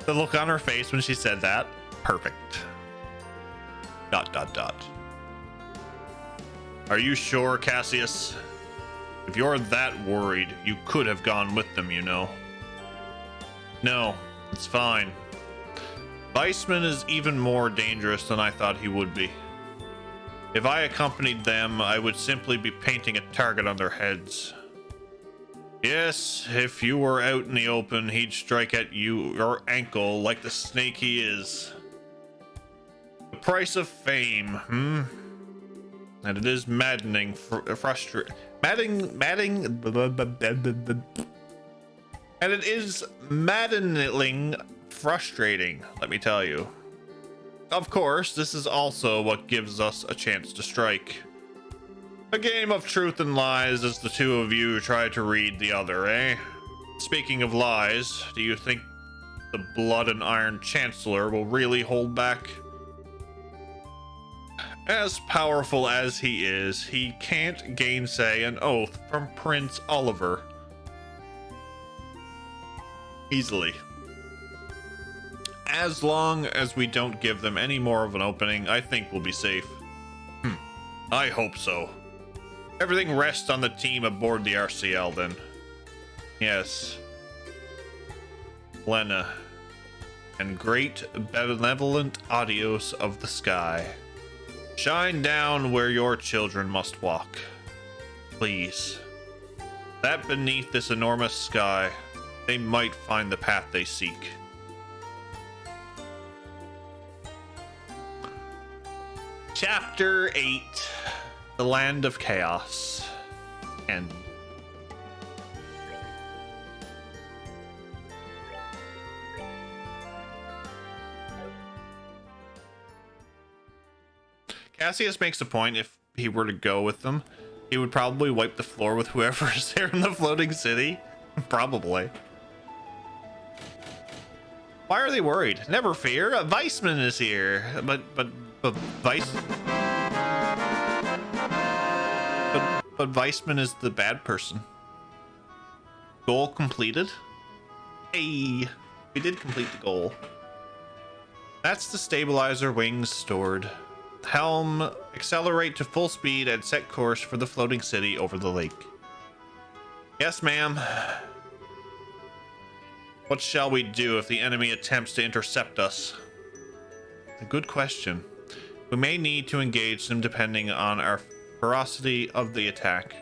The look on her face when she said that, perfect. ... Are you sure, Cassius? If you're that worried, you could have gone with them, you know. No, it's fine. Weissman is even more dangerous than I thought he would be. If I accompanied them, I would simply be painting a target on their heads. Yes, if you were out in the open, he'd strike at your ankle like the snake he is. The price of fame, And it is maddening, frustrating. And it is maddeningly frustrating, let me tell you. Of course, this is also what gives us a chance to strike. A game of truth and lies as the two of you try to read the other, eh? Speaking of lies, do you think the Blood and Iron Chancellor will really hold back? As powerful as he is, he can't gainsay an oath from Prince Oliver easily. As long as we don't give them any more of an opening, I think we'll be safe. I hope so. Everything rests on the team aboard the RCL then. Yes. Lena. And great benevolent adios of the sky. Shine down where your children must walk. Please. That beneath this enormous sky, they might find the path they seek. Chapter 8. The Land of Chaos. And Cassius makes a point if he were to go with them, he would probably wipe the floor with whoever is there in the floating city. Probably. Why are they worried? Never fear. Weissman is here. But Weissman is the bad person. Goal completed. Hey, we did complete the goal. That's the stabilizer wings stored. Helm, accelerate to full speed and set course for the floating city over the lake. Yes, ma'am. What shall we do if the enemy attempts to intercept us? A good question. We may need to engage them depending on our ferocity of the attack.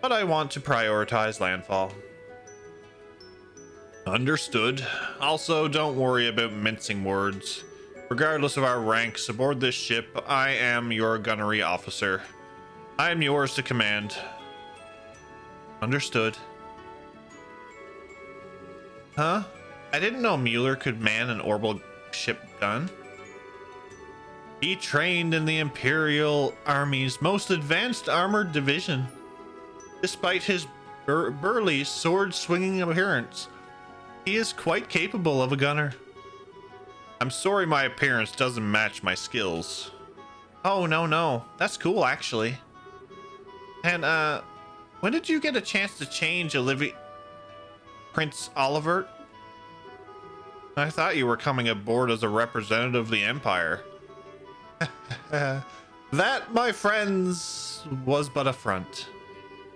But I want to prioritize landfall. Understood. Also, don't worry about mincing words. Regardless of our ranks aboard this ship, I am your gunnery officer. I am yours to command. Understood. Huh? I didn't know Mueller could man an orbital ship gun. He trained in the Imperial Army's most advanced armored division. Despite his burly, sword-swinging appearance, he is quite capable of a gunner. I'm sorry my appearance doesn't match my skills. Oh, no. That's cool, actually. And, when did you get a chance to change Prince Oliver? I thought you were coming aboard as a representative of the Empire. That, my friends, was but a front.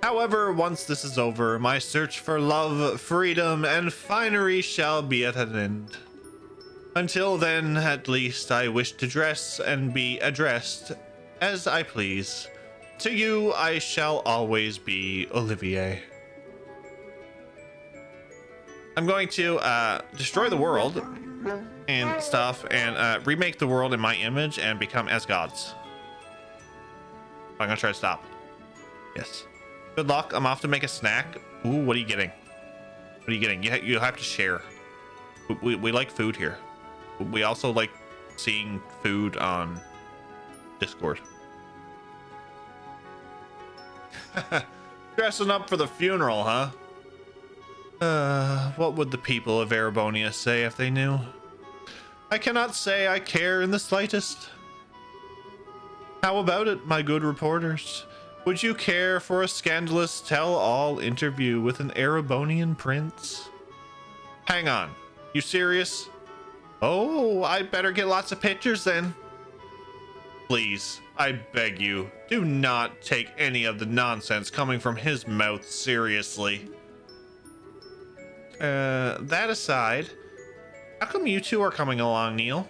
However, once this is over, my search for love, freedom, and finery shall be at an end. Until then, at least, I wish to dress and be addressed as I please. To you, I shall always be Olivier. I'm going to destroy the world and stuff and remake the world in my image and become as gods. I'm gonna try to stop. Yes. Good luck. I'm off to make a snack. Ooh, what are you getting? What are you getting? You have to share. We like food here. We also like seeing food on Discord. Dressing up for the funeral, huh? What would the people of Erebonia say if they knew? I cannot say I care in the slightest. How about it, my good reporters? Would you care for a scandalous tell-all interview with an Erebonian prince? Hang on. You serious? Oh, I better get lots of pictures then. Please. I beg you, do not take any of the nonsense coming from his mouth seriously. That aside, how come you two are coming along, Neil?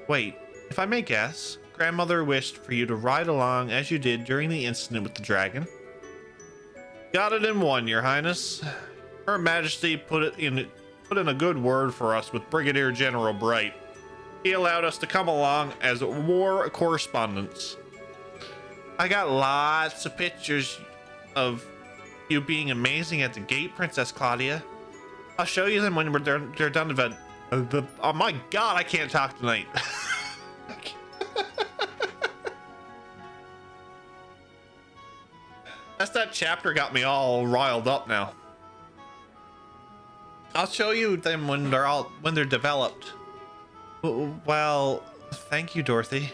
Wait, if I may guess, Grandmother wished for you to ride along as you did during the incident with the dragon. Got it in one, Your Highness. Her Majesty put in a good word for us with Brigadier General Bright. He allowed us to come along as war correspondents. I got lots of pictures of you being amazing at the gate, Princess Claudia. I'll show you them when they're done event. Oh my god, I can't talk tonight. That chapter got me all riled up now. I'll show you them when they're developed. Well, thank you, Dorothy.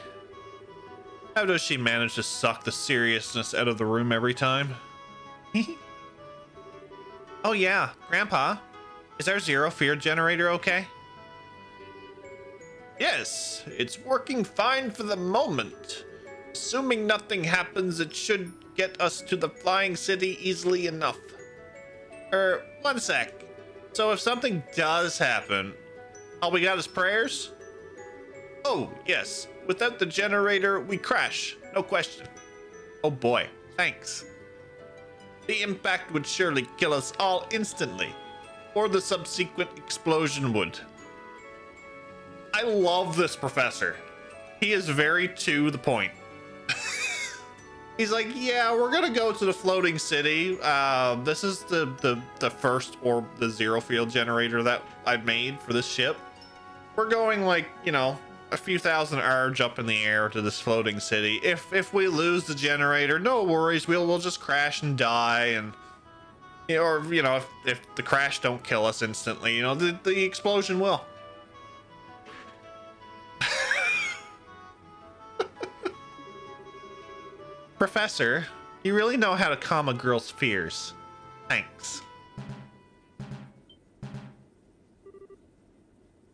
How does she manage to suck the seriousness out of the room every time? Oh yeah, Grandpa, is our zero fear generator okay? Yes, it's working fine for the moment. Assuming nothing happens, it should get us to the flying city easily enough. One sec. So if something does happen, all we got is prayers? Oh, yes. Without the generator, we crash. No question. Oh boy, thanks. The impact would surely kill us all instantly, or the subsequent explosion would. I love this professor. He is very to the point. He's like, yeah, we're gonna go to the floating city. This is the first or the zero field generator that I've made for this ship. We're going like, you know, a few thousand arge up in the air to this floating city. If we lose the generator, no worries. We'll just crash and die, and you know, or you know, if the crash don't kill us instantly, you know, the explosion will. Professor, you really know how to calm a girl's fears. Thanks.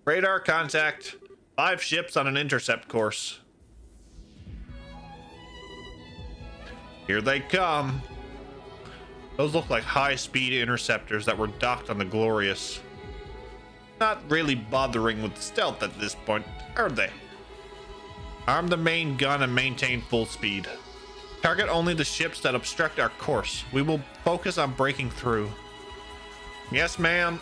Radar contact. 5 ships on an intercept course. Here they come. Those look like high-speed interceptors that were docked on the Glorious. Not really bothering with stealth at this point, are they? Arm the main gun and maintain full speed. Target only the ships that obstruct our course. We will focus on breaking through. Yes, ma'am.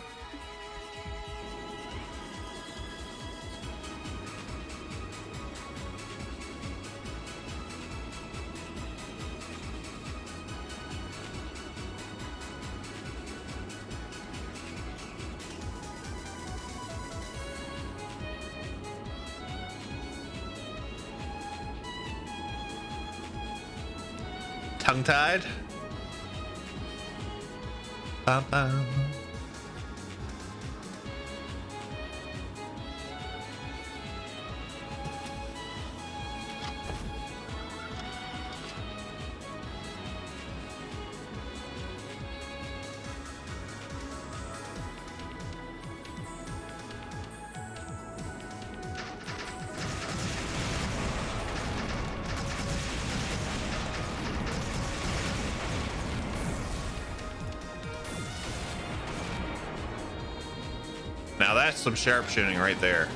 Tongue-tied. Bum-bum. Now that's some sharpshooting right there.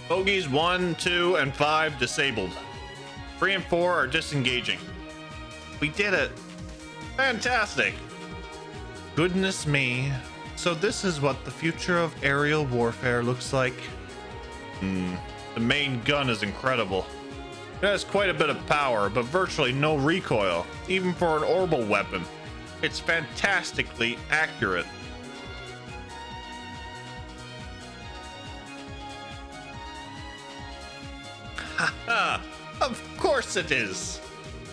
Bogies 1, 2, and 5 disabled. 3 and 4 are disengaging. We did it. Fantastic. Goodness me. So this is what the future of aerial warfare looks like. The main gun is incredible. It has quite a bit of power, but virtually no recoil, even for an orbital weapon. It's fantastically accurate. Haha, of course it is.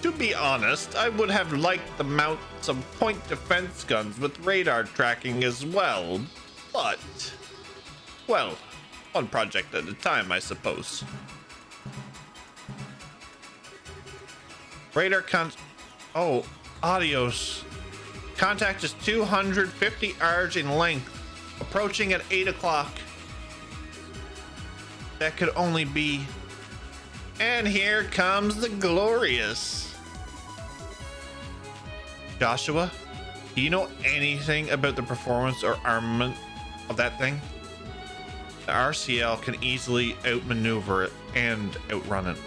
To be honest, I would have liked to mount some point defense guns with radar tracking as well, but, well, one project at a time, I suppose. Radar oh, adios. Contact is 250 yards in length. Approaching at 8 o'clock. That could only be. And here comes the Glorious. Joshua, do you know anything about the performance or armament of that thing? The RCL can easily outmaneuver it and outrun it.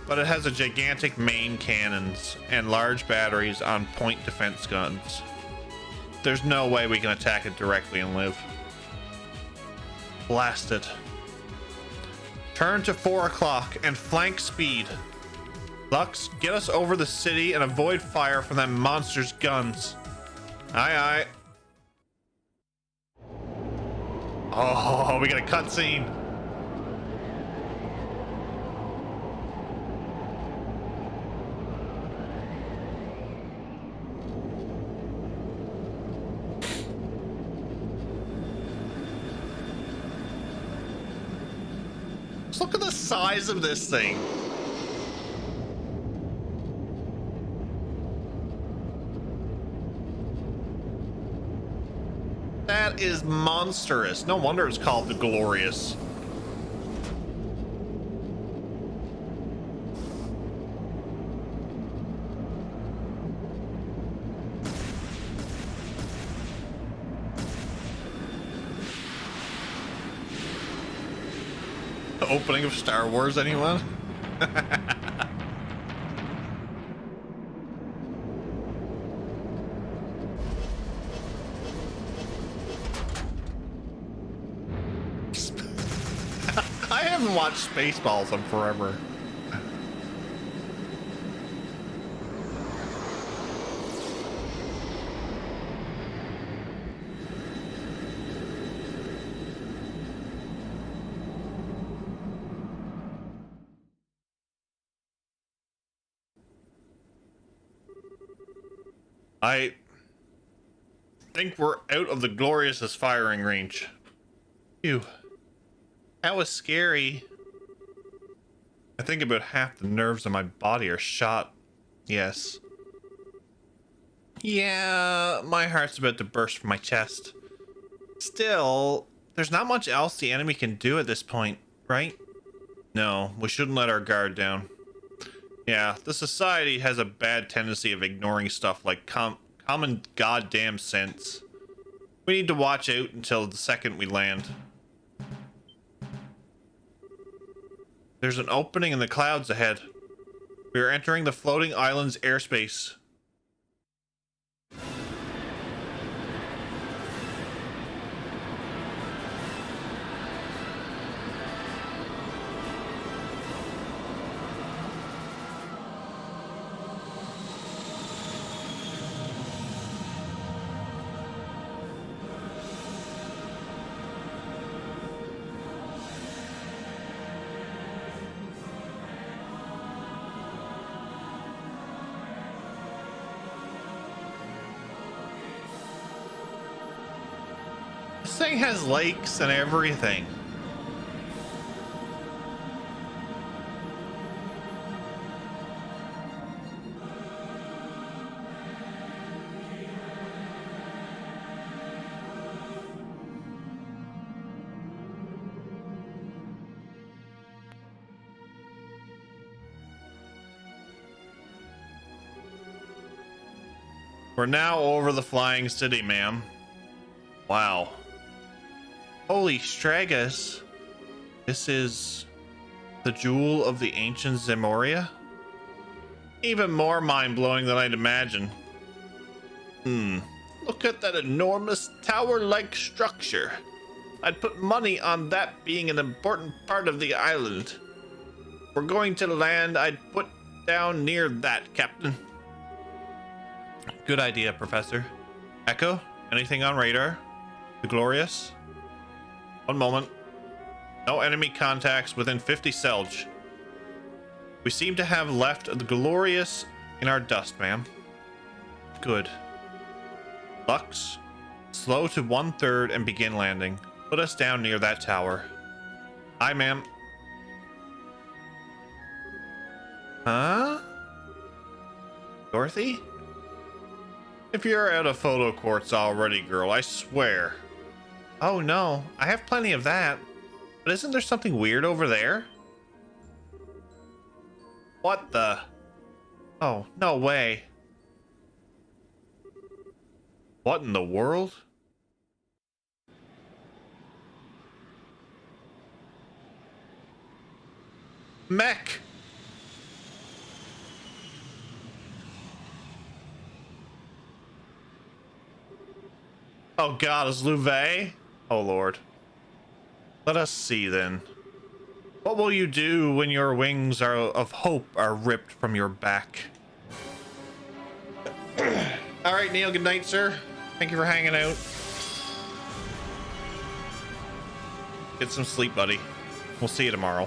But it has a gigantic main cannons and large batteries on point defense guns. There's no way we can attack it directly and live. Blast it. Turn to 4 o'clock and flank speed. Lux, get us over the city and avoid fire from that monster's guns. Aye, aye. Oh, we got a cutscene. Just look at the size of this thing. That is monstrous. No wonder it's called the Glorious. The opening of Star Wars, anyone? I haven't watched Spaceballs in forever. I think we're out of the Glorious's firing range. Phew. That was scary. I think about half the nerves in my body are shot. Yes. Yeah, my heart's about to burst from my chest. Still, there's not much else the enemy can do at this point, right? No, we shouldn't let our guard down. Yeah, the society has a bad tendency of ignoring stuff like common goddamn sense. We need to watch out until the second we land. There's an opening in the clouds ahead. We are entering the floating island's airspace. This thing has lakes and everything. We're now over the flying city, ma'am. Wow. Holy Stragus. This is the jewel of the ancient Zemoria? Even more mind-blowing than I'd imagine. Look at that enormous tower-like structure. I'd put money on that being an important part of the island. If we're going to land, I'd put down near that, Captain. Good idea, Professor. Echo, anything on radar? The Glorious? One moment. No enemy contacts within 50 Selge. We seem to have left the Glorious in our dust, ma'am. Good. Lux, slow to 1/3 and begin landing. Put us down near that tower. Aye, ma'am. Huh? Dorothy? If you're out of photo quartz already, girl, I swear. Oh no, I have plenty of that. But isn't there something weird over there? What the? Oh, no way. What in the world? Mech! Oh god, is Louvet? Oh lord. Let us see then. What will you do when your wings of hope are ripped from your back? Alright, Neil, good night, sir. Thank you for hanging out. Get some sleep, buddy. We'll see you tomorrow.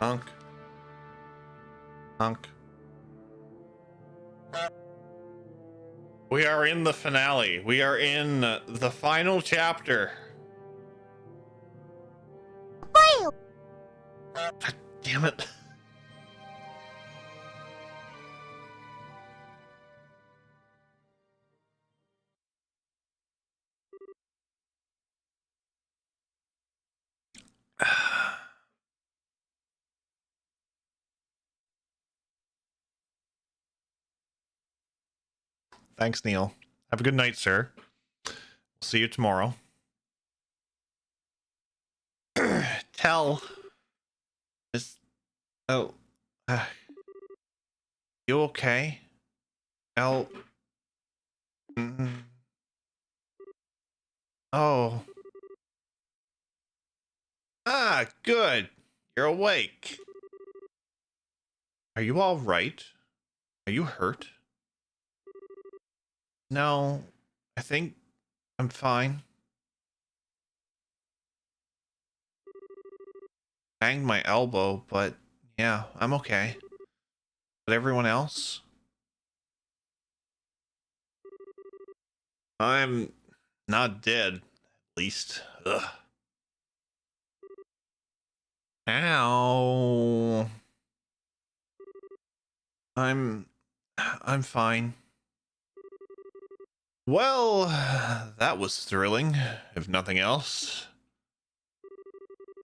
Honk. Honk. We are in the finale. We are in the final chapter. God damn it. Thanks, Neil. Have a good night, sir. See you tomorrow. Tell. Is. Oh. You okay? El. Oh. Ah, good. You're awake. Are you all right? Are you hurt? No, I think I'm fine. Banged my elbow, but yeah, I'm okay. But everyone else? I'm not dead, at least. Ugh. Ow. I'm fine. Well, that was thrilling, if nothing else.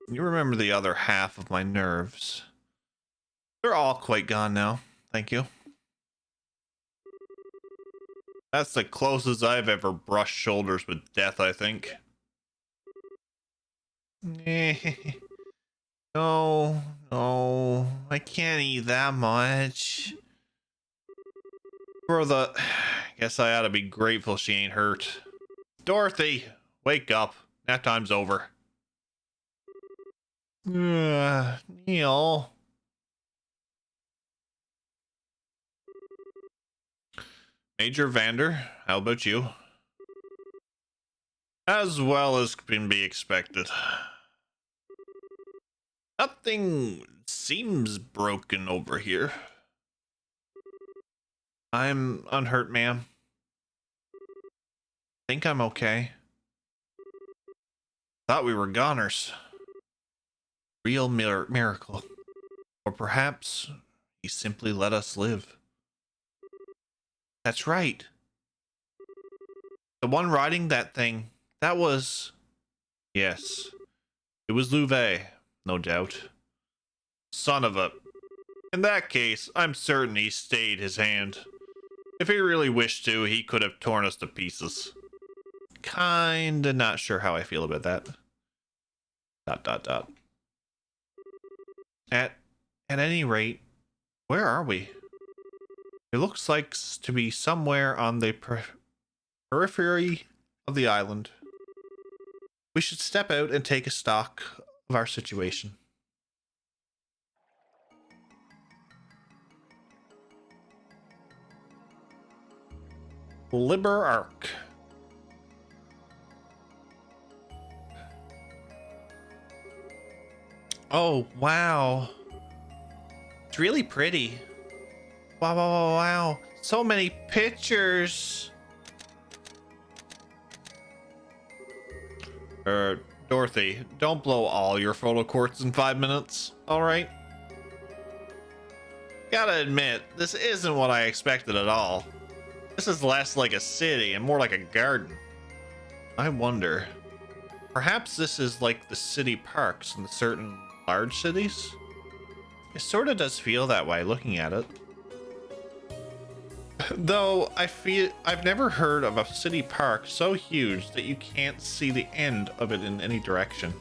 You remember the other half of my nerves. They're all quite gone now. Thank you. That's the closest I've ever brushed shoulders with death, I think. No, no, I can't eat that much. For the... Guess I ought to be grateful she ain't hurt. Dorothy, wake up. Nap time's over. Neil. Major Vander, how about you? As well as can be expected. Nothing seems broken over here. I'm unhurt, ma'am. Think I'm okay. Thought we were goners. Real miracle. Or perhaps he simply let us live. That's right. The one riding that thing, that was... Yes. It was Louvet, no doubt. Son of a... In that case, I'm certain he stayed his hand. If he really wished to, he could have torn us to pieces. Kinda not sure how I feel about that. ... At any rate, where are we? It looks like to be somewhere on the periphery of the island. We should step out and take a stock of our situation. Liber Arc. Oh, wow. It's really pretty. Wow, wow, wow, wow. So many pictures. Dorothy, don't blow all your photo courts in 5 minutes, alright? Gotta admit, this isn't what I expected at all. This is less like a city and more like a garden. I wonder, perhaps this is like the city parks in certain large cities? It sort of does feel that way looking at it. Though I've never heard of a city park so huge that you can't see the end of it in any direction.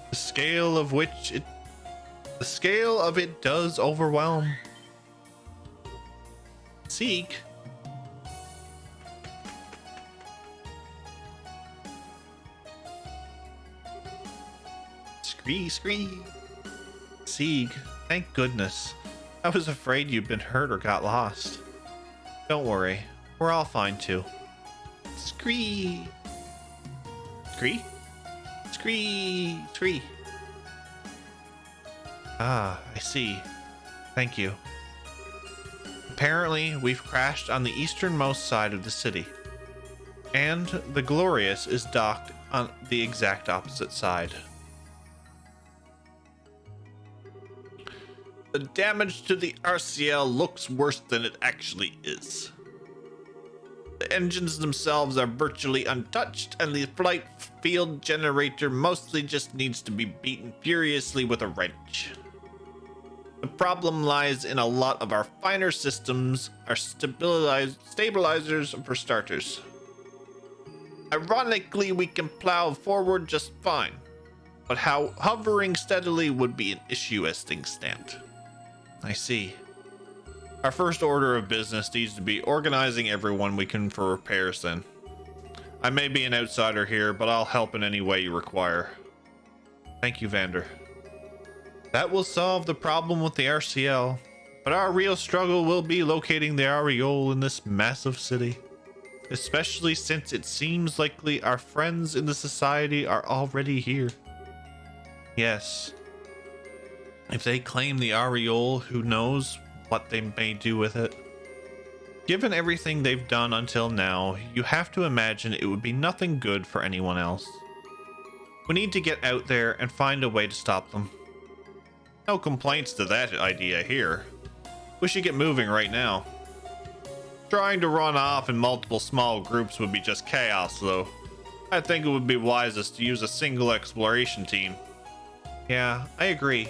The scale of it does overwhelm. Seek. Scree. Sieg, thank goodness. I was afraid you'd been hurt or got lost. Don't worry, we're all fine too. Scree. Ah, I see. Thank you. Apparently, we've crashed on the easternmost side of the city. And the Glorious is docked on the exact opposite side. The damage to the RCL looks worse than it actually is. The engines themselves are virtually untouched, and the flight field generator mostly just needs to be beaten furiously with a wrench. The problem lies in a lot of our finer systems, our stabilizers for starters. Ironically, we can plow forward just fine, but how hovering steadily would be an issue as things stand. I see. Our first order of business needs to be organizing everyone we can for repairs then. I may be an outsider here, but I'll help in any way you require. Thank you, Vander. That will solve the problem with the RCL, but our real struggle will be locating the Aureole in this massive city. Especially since it seems likely our friends in the society are already here. Yes. If they claim the Aureole, who knows what they may do with it. Given everything they've done until now, you have to imagine it would be nothing good for anyone else. We need to get out there and find a way to stop them. No complaints to that idea here. We should get moving right now. Trying to run off in multiple small groups would be just chaos though. I think it would be wisest to use a single exploration team. Yeah, I agree.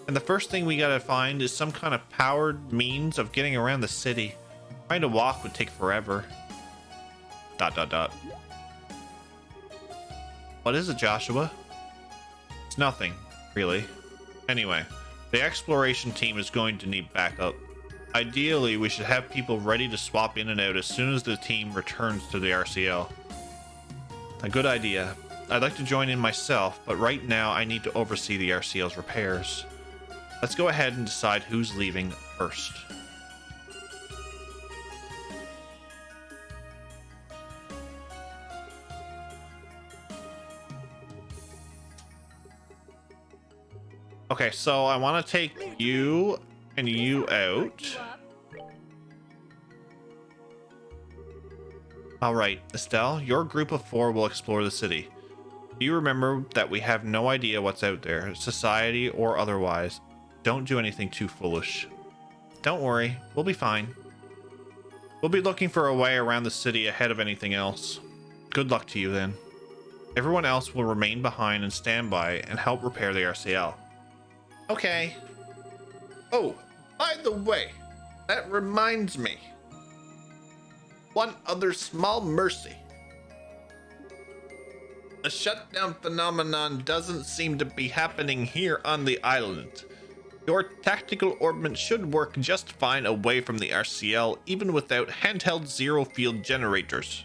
And the first thing we gotta find is some kind of powered means of getting around the city. Trying to walk would take forever. ... What is it, Joshua? It's nothing, really. Anyway, the exploration team is going to need backup. Ideally, we should have people ready to swap in and out as soon as the team returns to the RCL. A good idea. I'd like to join in myself, but right now I need to oversee the RCL's repairs. Let's go ahead and decide who's leaving first. Okay, so I want to take you and you out. Alright, Estelle, your group of 4 will explore the city. Do you remember that we have no idea what's out there, society or otherwise? Don't do anything too foolish. Don't worry, we'll be fine. We'll be looking for a way around the city ahead of anything else. Good luck to you then. Everyone else will remain behind and stand by and help repair the RCL. Okay. Oh, by the way, that reminds me. One other small mercy. The shutdown phenomenon doesn't seem to be happening here on the island. Your tactical orbment should work just fine away from the RCL, even without handheld zero field generators.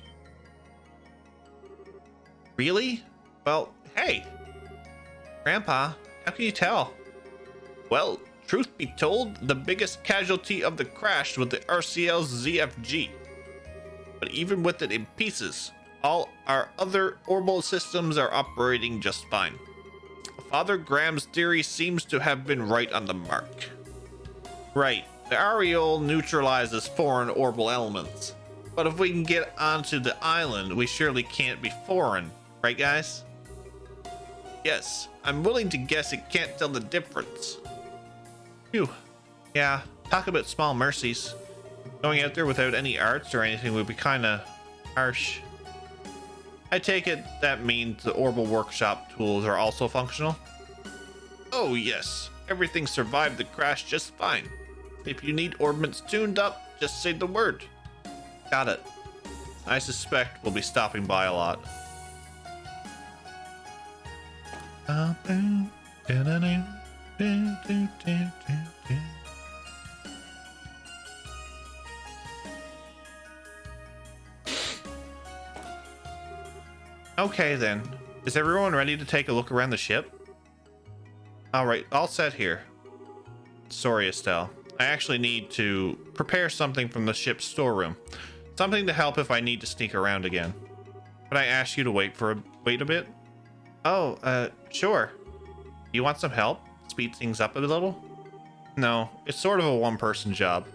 Really? Well, hey. Grandpa, how can you tell? Well, truth be told, the biggest casualty of the crash was the RCL's ZFG. But even with it in pieces, all our other orbital systems are operating just fine. Father Graham's theory seems to have been right on the mark. Right, the Ariole neutralizes foreign orbital elements. But if we can get onto the island, we surely can't be foreign, right guys? Yes, I'm willing to guess it can't tell the difference. Phew. Yeah, talk about small mercies. Going out there without any arts or anything would be kinda harsh. I take it that means the Orbital Workshop tools are also functional? Oh yes, everything survived the crash just fine. If you need orbments tuned up, just say the word. Got it. I suspect we'll be stopping by a lot. Okay then, is everyone ready to take a look around the ship? Alright, all set here. Sorry, Estelle. I actually need to prepare something from the ship's storeroom. Something to help if I need to sneak around again. Could I ask you to wait a bit? Oh, sure. You want some help? Speed things up a little? No, it's sort of a one-person job.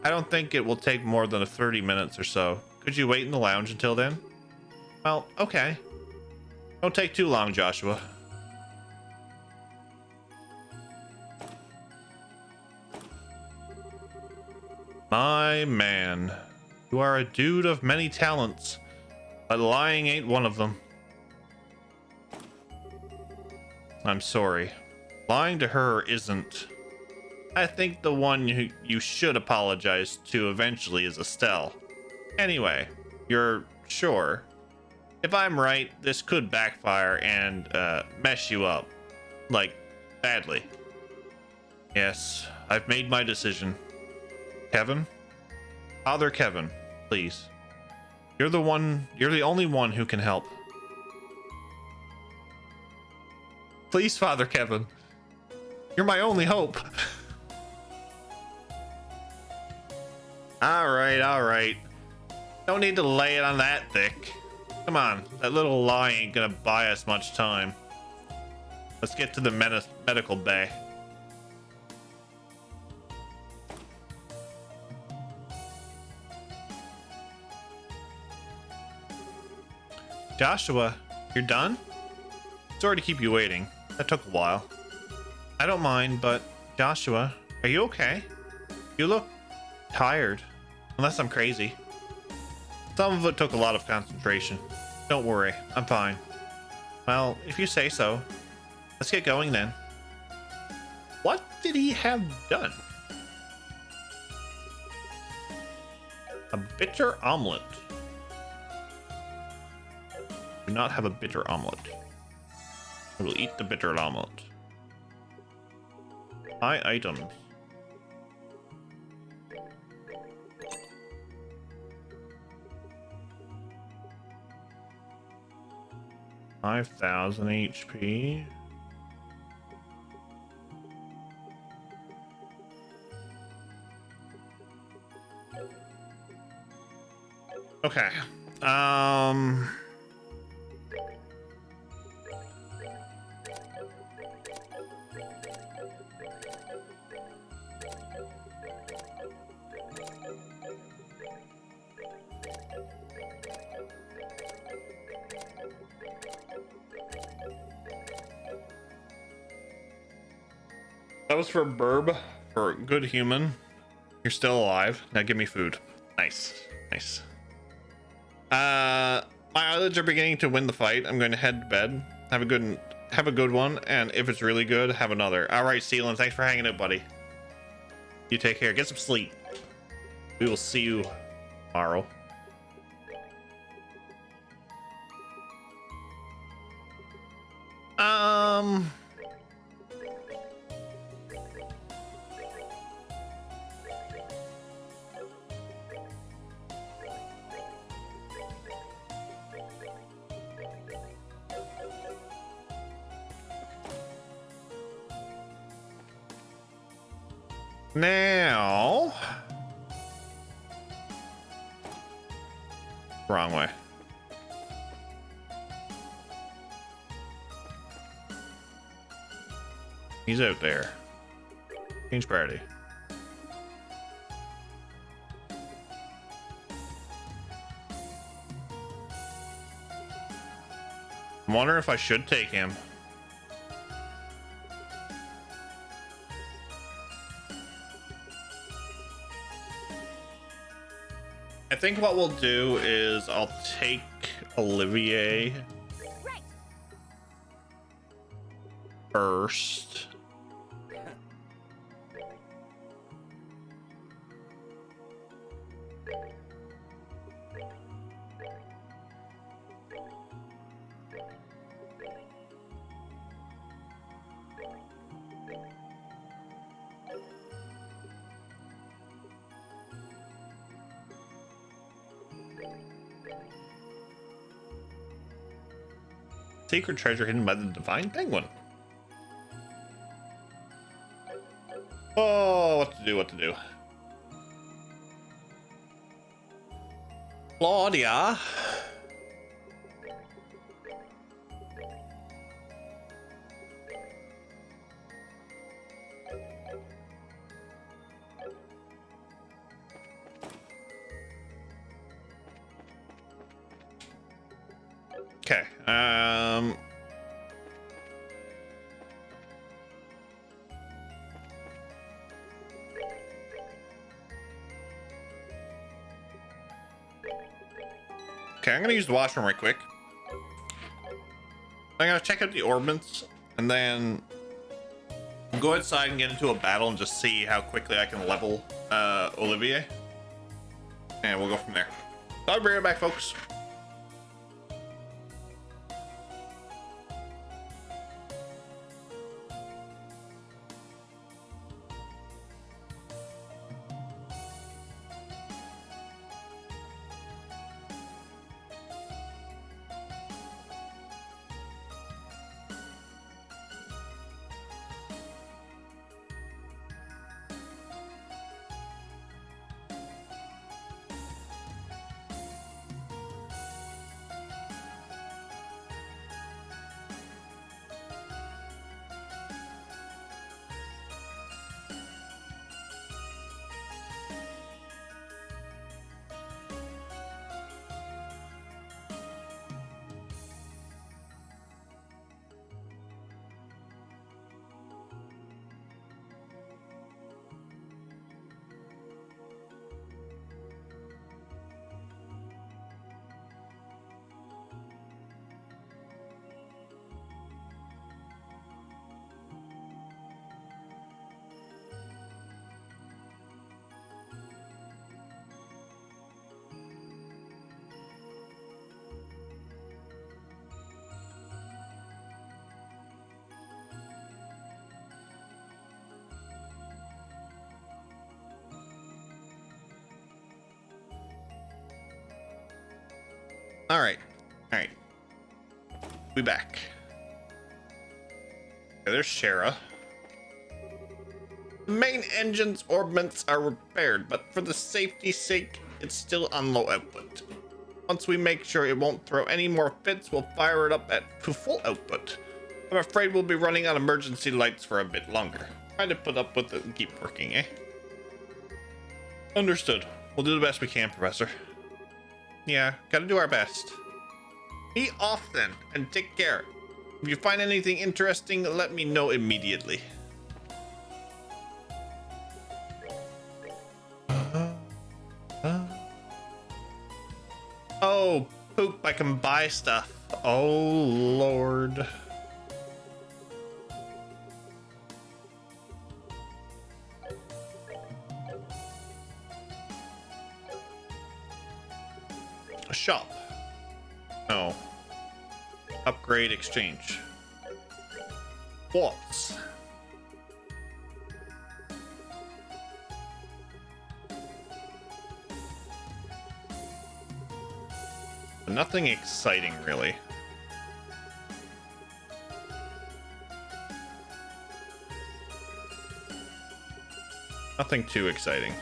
I don't think it will take more than 30 minutes or so. Could you wait in the lounge until then? Well, okay. Don't take too long, Joshua. My man, you are a dude of many talents, but lying ain't one of them. I'm sorry. Lying to her isn't. I think the one you should apologize to eventually is Estelle. Anyway, you're sure? If I'm right, this could backfire and mess you up. Like, badly. Yes, I've made my decision. Kevin? Father Kevin, please. You're the only one who can help. Please, Father Kevin. You're my only hope. Alright. Don't need to lay it on that thick. Come on, that little lie ain't gonna buy us much time. Let's get to the medical bay. Joshua, you're done? Sorry to keep you waiting. That took a while. I don't mind, but Joshua, are you okay? You look tired, unless I'm crazy. Some of it took a lot of concentration. Don't worry, I'm fine. Well, if you say so. Let's get going then. What did he have done? A bitter omelet. Do not have a bitter omelet. I will eat the bitter omelet. Buy items. $5,000 HP. Okay. That was for Burb, for good human. You're still alive. Now give me food. Nice. My eyelids are beginning to win the fight. I'm going to head to bed. Have a good one, and if it's really good, have another. All right, Sealand, thanks for hanging out, buddy. You take care. Get some sleep. We will see you tomorrow. Now, wrong way. He's out there. Change priority. I'm wondering if I should take him. I think what we'll do is I'll take Olivier Right. first. Secret treasure hidden by the divine penguin. Oh, what to do, what to do. Claudia. Okay. Okay, I'm gonna use the washroom right quick. I'm gonna check out the orbits and then go outside and get into a battle and just see how quickly I can level Olivier. And we'll go from there. So I'll be right back, folks. All right. We back. Okay, there's Shara. The main engine's orbits are repaired, but for the safety's sake, it's still on low output. Once we make sure it won't throw any more fits, we'll fire it up to full output. I'm afraid we'll be running on emergency lights for a bit longer. Try to put up with it and keep working, eh? Understood. We'll do the best we can, Professor. Yeah, gotta do our best. Be off then, and take care. If you find anything interesting, let me know immediately. Oh, poop, I can buy stuff. Oh, Lord. A shop. No. Upgrade exchange. Quartz. Nothing exciting, really. Nothing too exciting.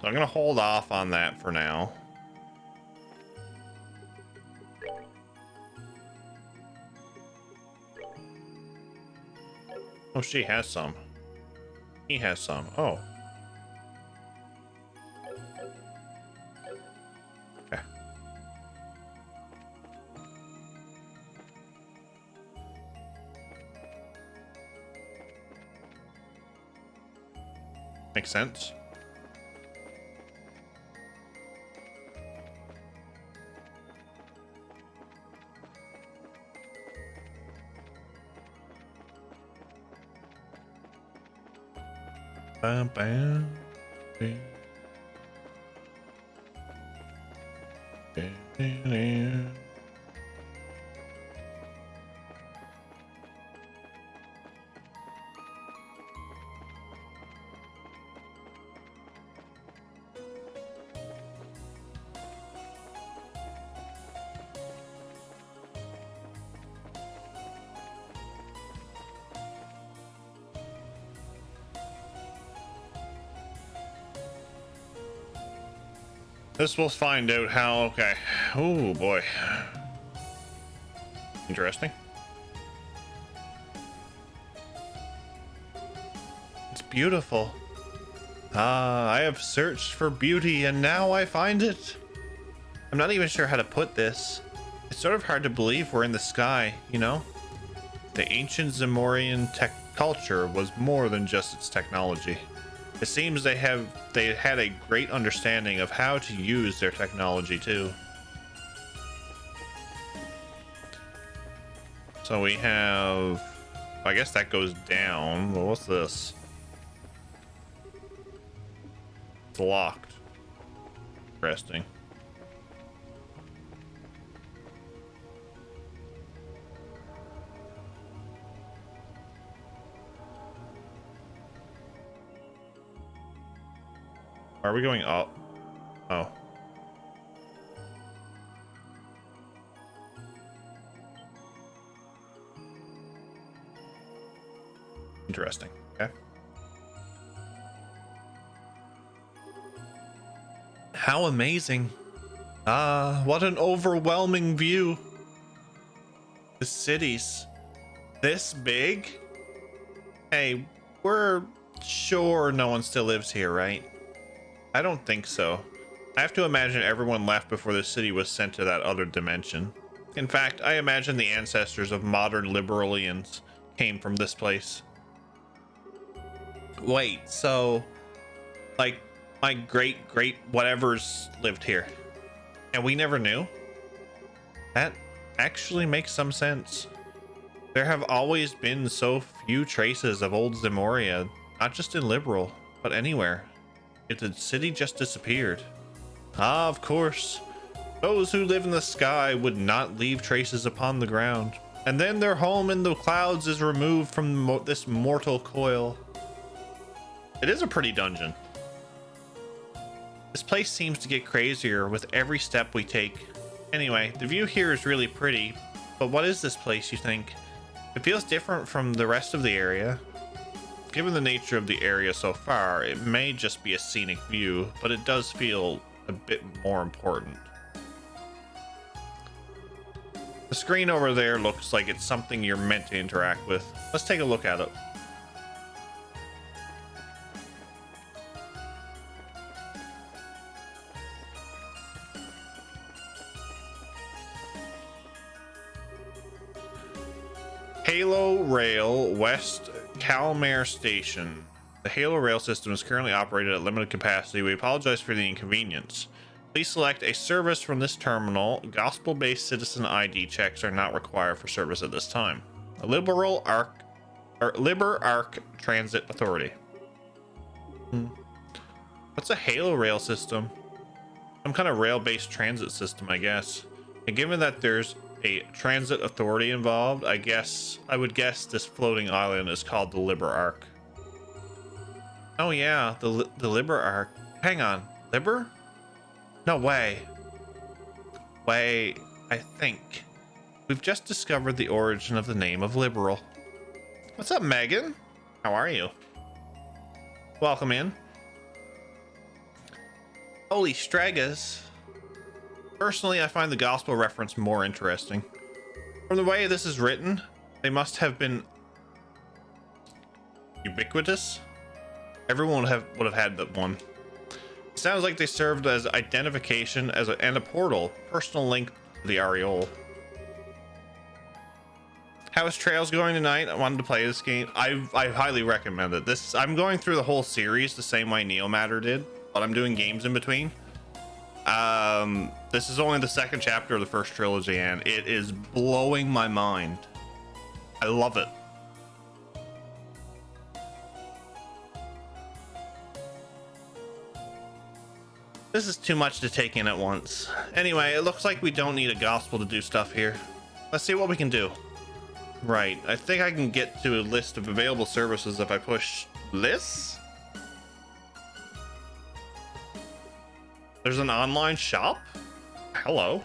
So I'm gonna hold off on that for now. Oh, she has some. He has some. Oh. Okay. Makes sense. Bam, bam. Bam. Bam, bam. This will find out how. Okay. Oh boy. Interesting. It's beautiful. Ah, I have searched for beauty and now I find it. I'm not even sure how to put this. It's sort of hard to believe we're in the sky, you know? The ancient Zamorian tech culture was more than just its technology. It seems they had a great understanding of how to use their technology too. So we have, I guess that goes down. Well, what's this? It's locked. Interesting. Are we going up? Oh. Interesting. Okay. How amazing. Ah, what an overwhelming view. The city's this big? Hey, we're sure no one still lives here, right? I don't think so. I have to imagine everyone left before the city was sent to that other dimension. In fact, I imagine the ancestors of modern Liberalians came from this place. Wait, so like my great whatevers lived here and we never knew? That actually makes some sense. There have always been so few traces of old Zemoria, not just in Liberal, but anywhere. Yet the city just disappeared. Ah, of course. Those who live in the sky would not leave traces upon the ground. And then their home in the clouds is removed from this mortal coil. It is a pretty dungeon. This place seems to get crazier with every step we take. Anyway, the view here is really pretty, but what is this place, you think? It feels different from the rest of the area. Given the nature of the area so far, it may just be a scenic view, but it does feel a bit more important. The screen over there looks like it's something you're meant to interact with. Let's take a look at it. Halo Rail West Calmare Station. The Halo Rail system is currently operated at limited capacity. We apologize for the inconvenience. Please select a service from this terminal. Gospel-based citizen ID checks are not required for service at this time. Liber Arc Transit Authority. What's a Halo Rail system? Some kind of rail-based transit system, I guess. And given that there's a transit authority involved, I would guess this floating island is called the Liber Arc. Oh yeah, the Liber Arc. Hang on, Liber? No way. Wait, I think we've just discovered the origin of the name of Liberal. What's up, Megan? How are you? Welcome in. Holy Stragas. Personally, I find the gospel reference more interesting. From the way this is written, they must have been ubiquitous. Everyone would have had that one. It sounds like they served as identification and a portal, personal link to the Areole. How is Trails going tonight? I wanted to play this game. I highly recommend it. I'm going through the whole series the same way Neomatter did, but I'm doing games in between. This is only the second chapter of the first trilogy, and it is blowing my mind. I love it. This is too much to take in at once. Anyway, it looks like we don't need a gospel to do stuff here. Let's see what we can do. Right, I think I can get to a list of available services if I push this. There's an online shop? Hello.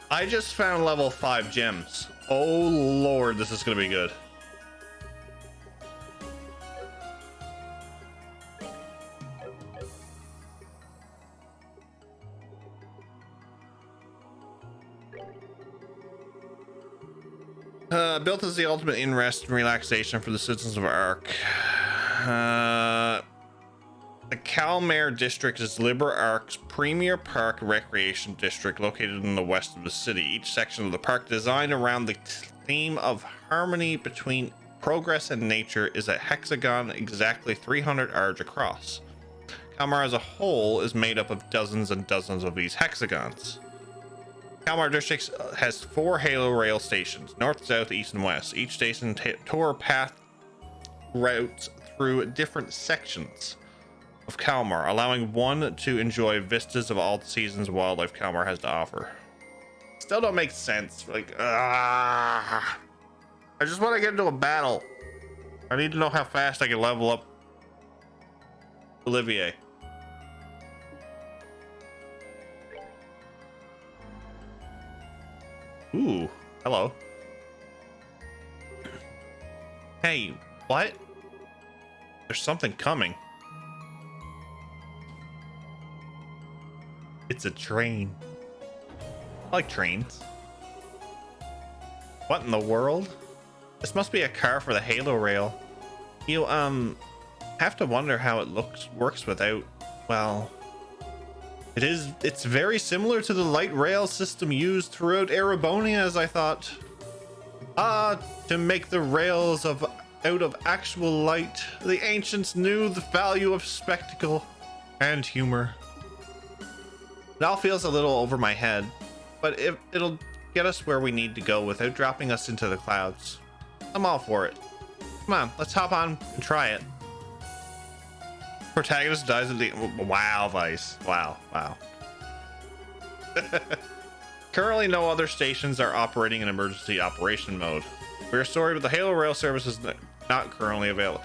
I just found level 5 gems. Oh lord, this is gonna be good. Built as the ultimate in rest and relaxation for the citizens of Ark. The Calmare District is Liber Ark's premier park recreation district located in the west of the city. Each section of the park, designed around the theme of harmony between progress and nature, is a hexagon exactly 300 ards across. Calmar as a whole is made up of dozens and dozens of these hexagons. Calmar District has 4 Halo Rail stations, north, south, east, and west. Each station tour path routes through different sections of Calmar, allowing one to enjoy vistas of all the seasons wildlife Calmar has to offer. Still don't make sense. Like, I just want to get into a battle. I need to know how fast I can level up Olivier. Ooh, hello. Hey, what? There's something coming. It's a train. I like trains. What in the world? This must be a car for the Halo Rail. You, have to wonder how it works without, well... It's very similar to the light rail system used throughout Erebonia, as I thought. To make the rails out of actual light, the ancients knew the value of spectacle and humor. It all feels a little over my head, but it'll get us where we need to go without dropping us into the clouds. I'm all for it. Come on, let's hop on and try it. Protagonist dies at the... Wow, Vice. Wow. Currently, no other stations are operating in emergency operation mode. We are sorry, but the Halo Rail service is not currently available.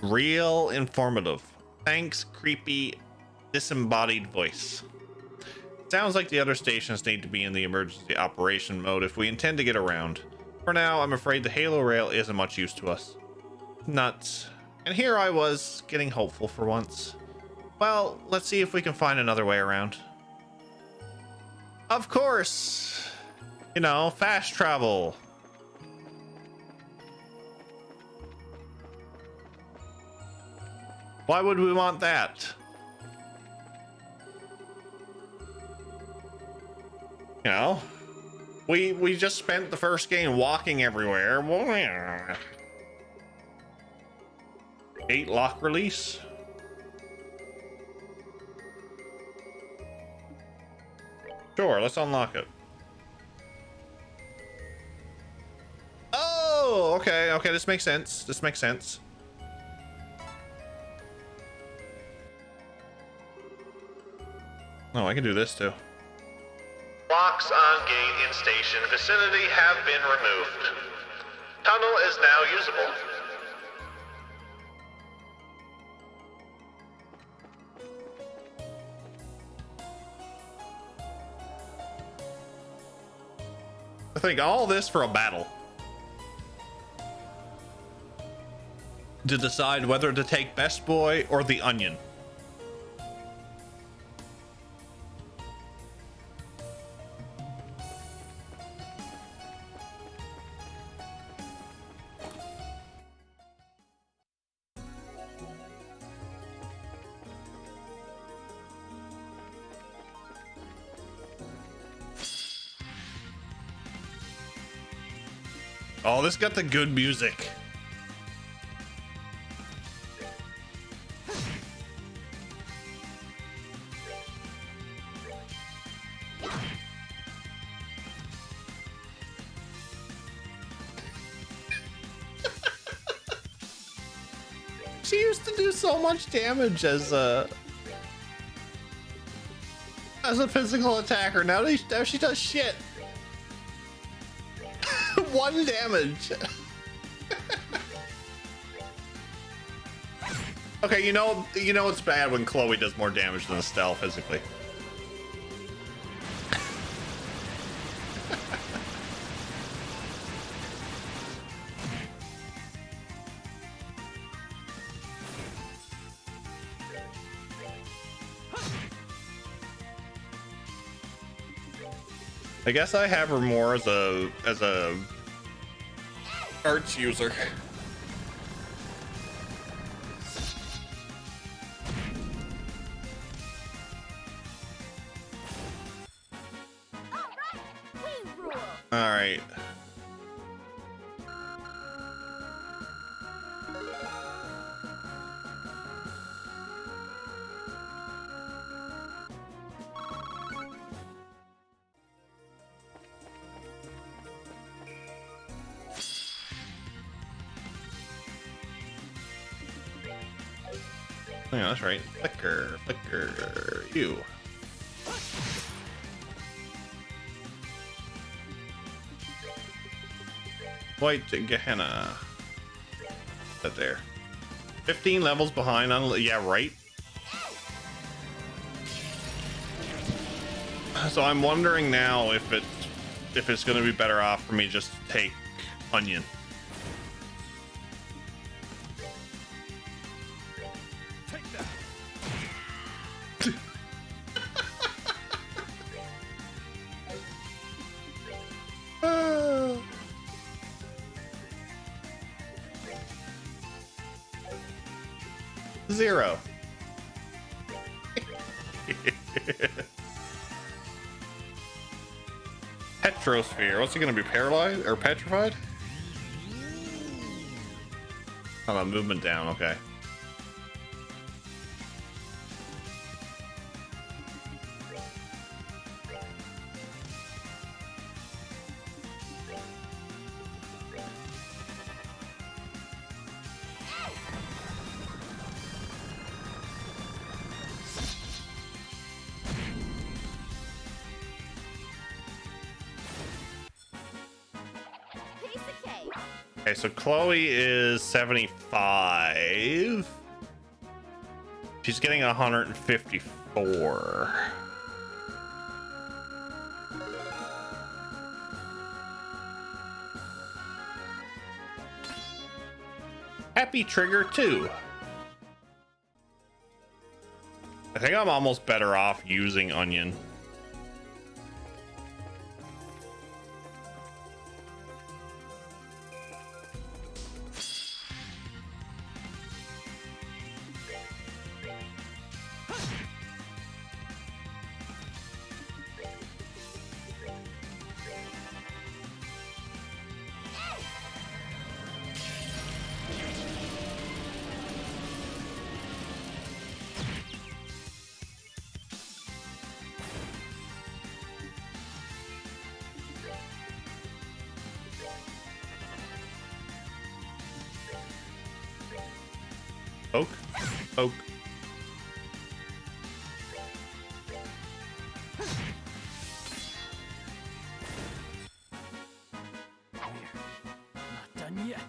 Real informative. Thanks, creepy, disembodied voice. Sounds like the other stations need to be in the emergency operation mode if we intend to get around. For now, I'm afraid the Halo Rail isn't much use to us. Nuts. And here I was, getting hopeful for once. Well, let's see if we can find another way around. Of course! You know, fast travel. Why would we want that? You know, we just spent the first game walking everywhere. 8 lock release. Sure, let's unlock it. Oh, okay, okay, this makes sense. This makes sense. Oh, I can do this too. Locks on gate in station vicinity have been removed. Tunnel is now usable. I think all this for a battle. To decide whether to take Best Boy or the Onion. Oh, this got the good music. She used to do so much damage as a physical attacker. Now she does shit. 1 damage. Okay, you know it's bad when Chloe does more damage than Estelle physically. I guess I have her more as a arts user. All right. Yeah, that's right. Flicker, flicker, you. White Gehenna. That there. 15 levels behind on. Yeah, right. So I'm wondering now if it's going to be better off for me just to take Onion. Zero. Petrosphere. What's he gonna be, paralyzed or petrified? Oh, movement down. Okay. Okay, so Chloe is 75. She's getting 154. Happy Trigger 2. I think I'm almost better off using Onion. Poke. Poke. Not done yet.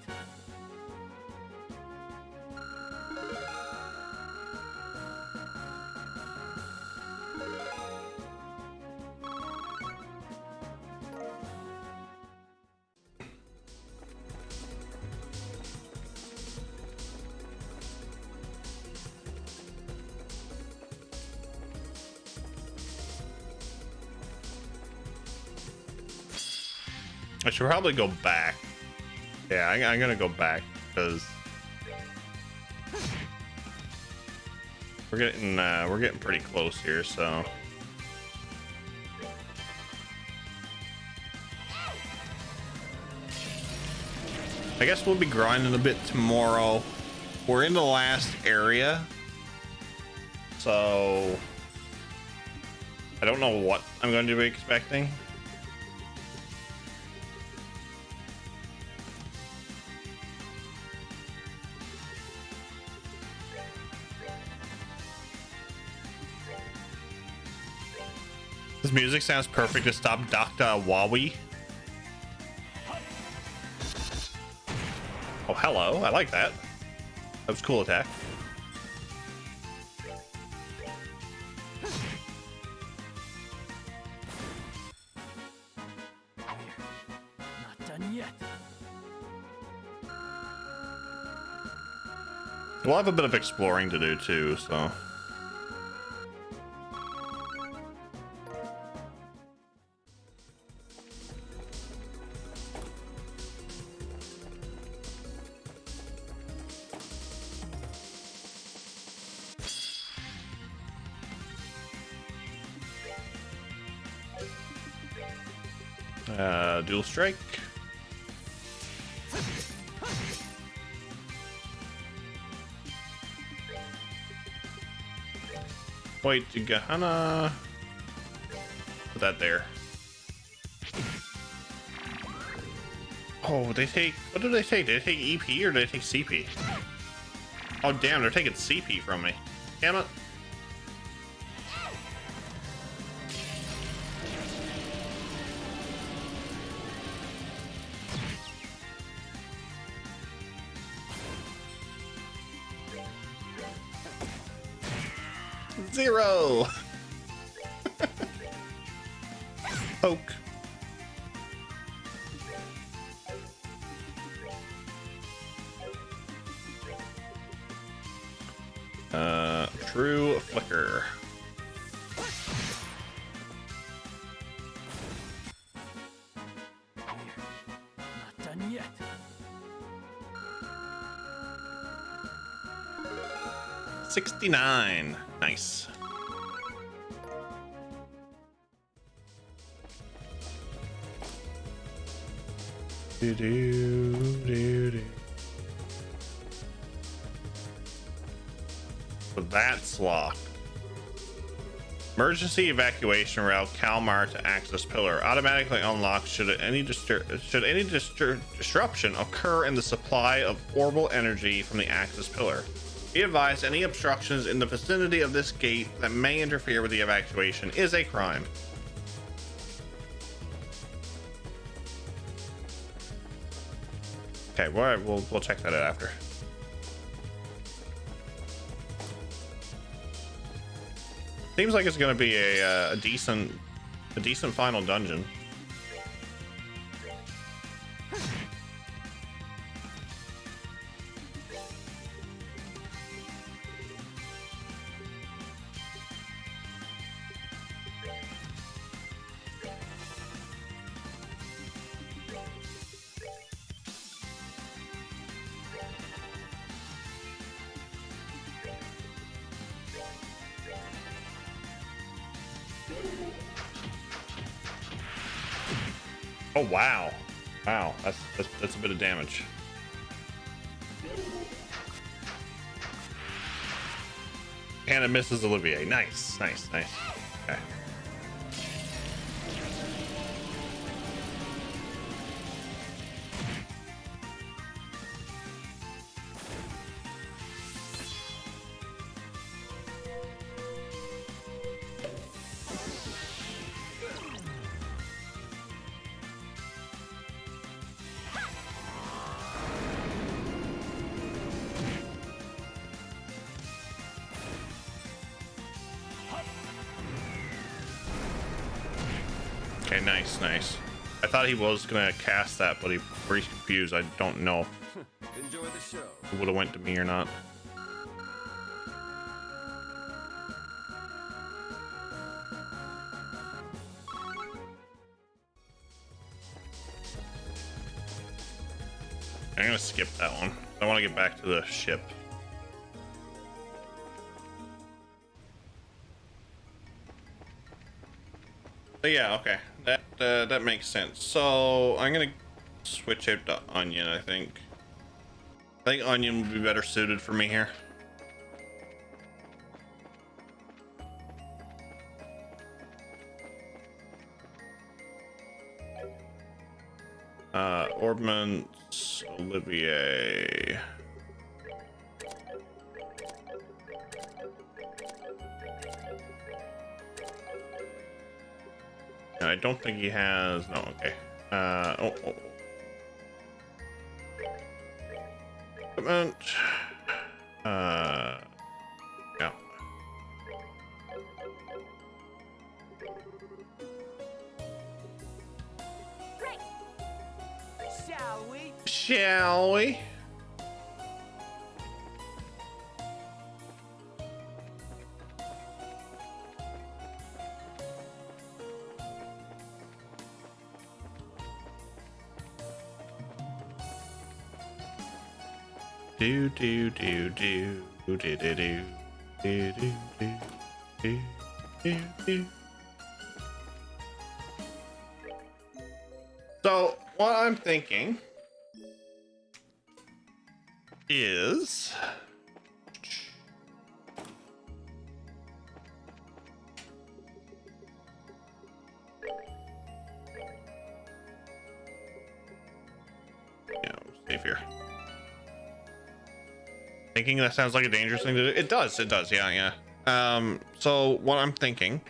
I should probably go back. Yeah, I'm gonna go back because we're getting pretty close here. So I guess we'll be grinding a bit tomorrow. We're in the last area, so I don't know what I'm going to be expecting. This music sounds perfect to stop Dr. Wawi. Oh, hello. I like that. That was a cool attack. Not done yet. We'll have a bit of exploring to do too, so. Dual strike. Wait, Gahana. Put that there. Oh, they take. What do they take? Did they take EP or did they take CP? Oh, damn, they're taking CP from me. Damn it. Zero. Poke. True flicker. Not done yet. $69. Nice. Do do do do. So that's locked. Emergency evacuation route Kalmar to access pillar automatically unlocked should any disruption occur in the supply of orbital energy from the access pillar. Be advised, any obstructions in the vicinity of this gate that may interfere with the evacuation is a crime. Okay, we'll check that out after. Seems like it's going to be a decent final dungeon. Oh wow, wow, that's a bit of damage. And it misses Olivier. Nice, nice, nice. Okay. Okay, nice, nice. I thought he was gonna cast that, but he was confused. I don't know Enjoy the show. if it would have went to me or not. I'm gonna skip that one. I want to get back to the ship. But yeah, okay, that makes sense. So I'm gonna switch out to Onion. I think Onion would be better suited for me here. Orbments, Olivier. And I don't think he has. No, okay. Equipment. Yeah. Great. Shall we? Shall we? Do do do do do do do do do do do do. So what I'm thinking is safe here. Thinking that sounds like a dangerous thing to do. It does, yeah. So what I'm thinking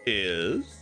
is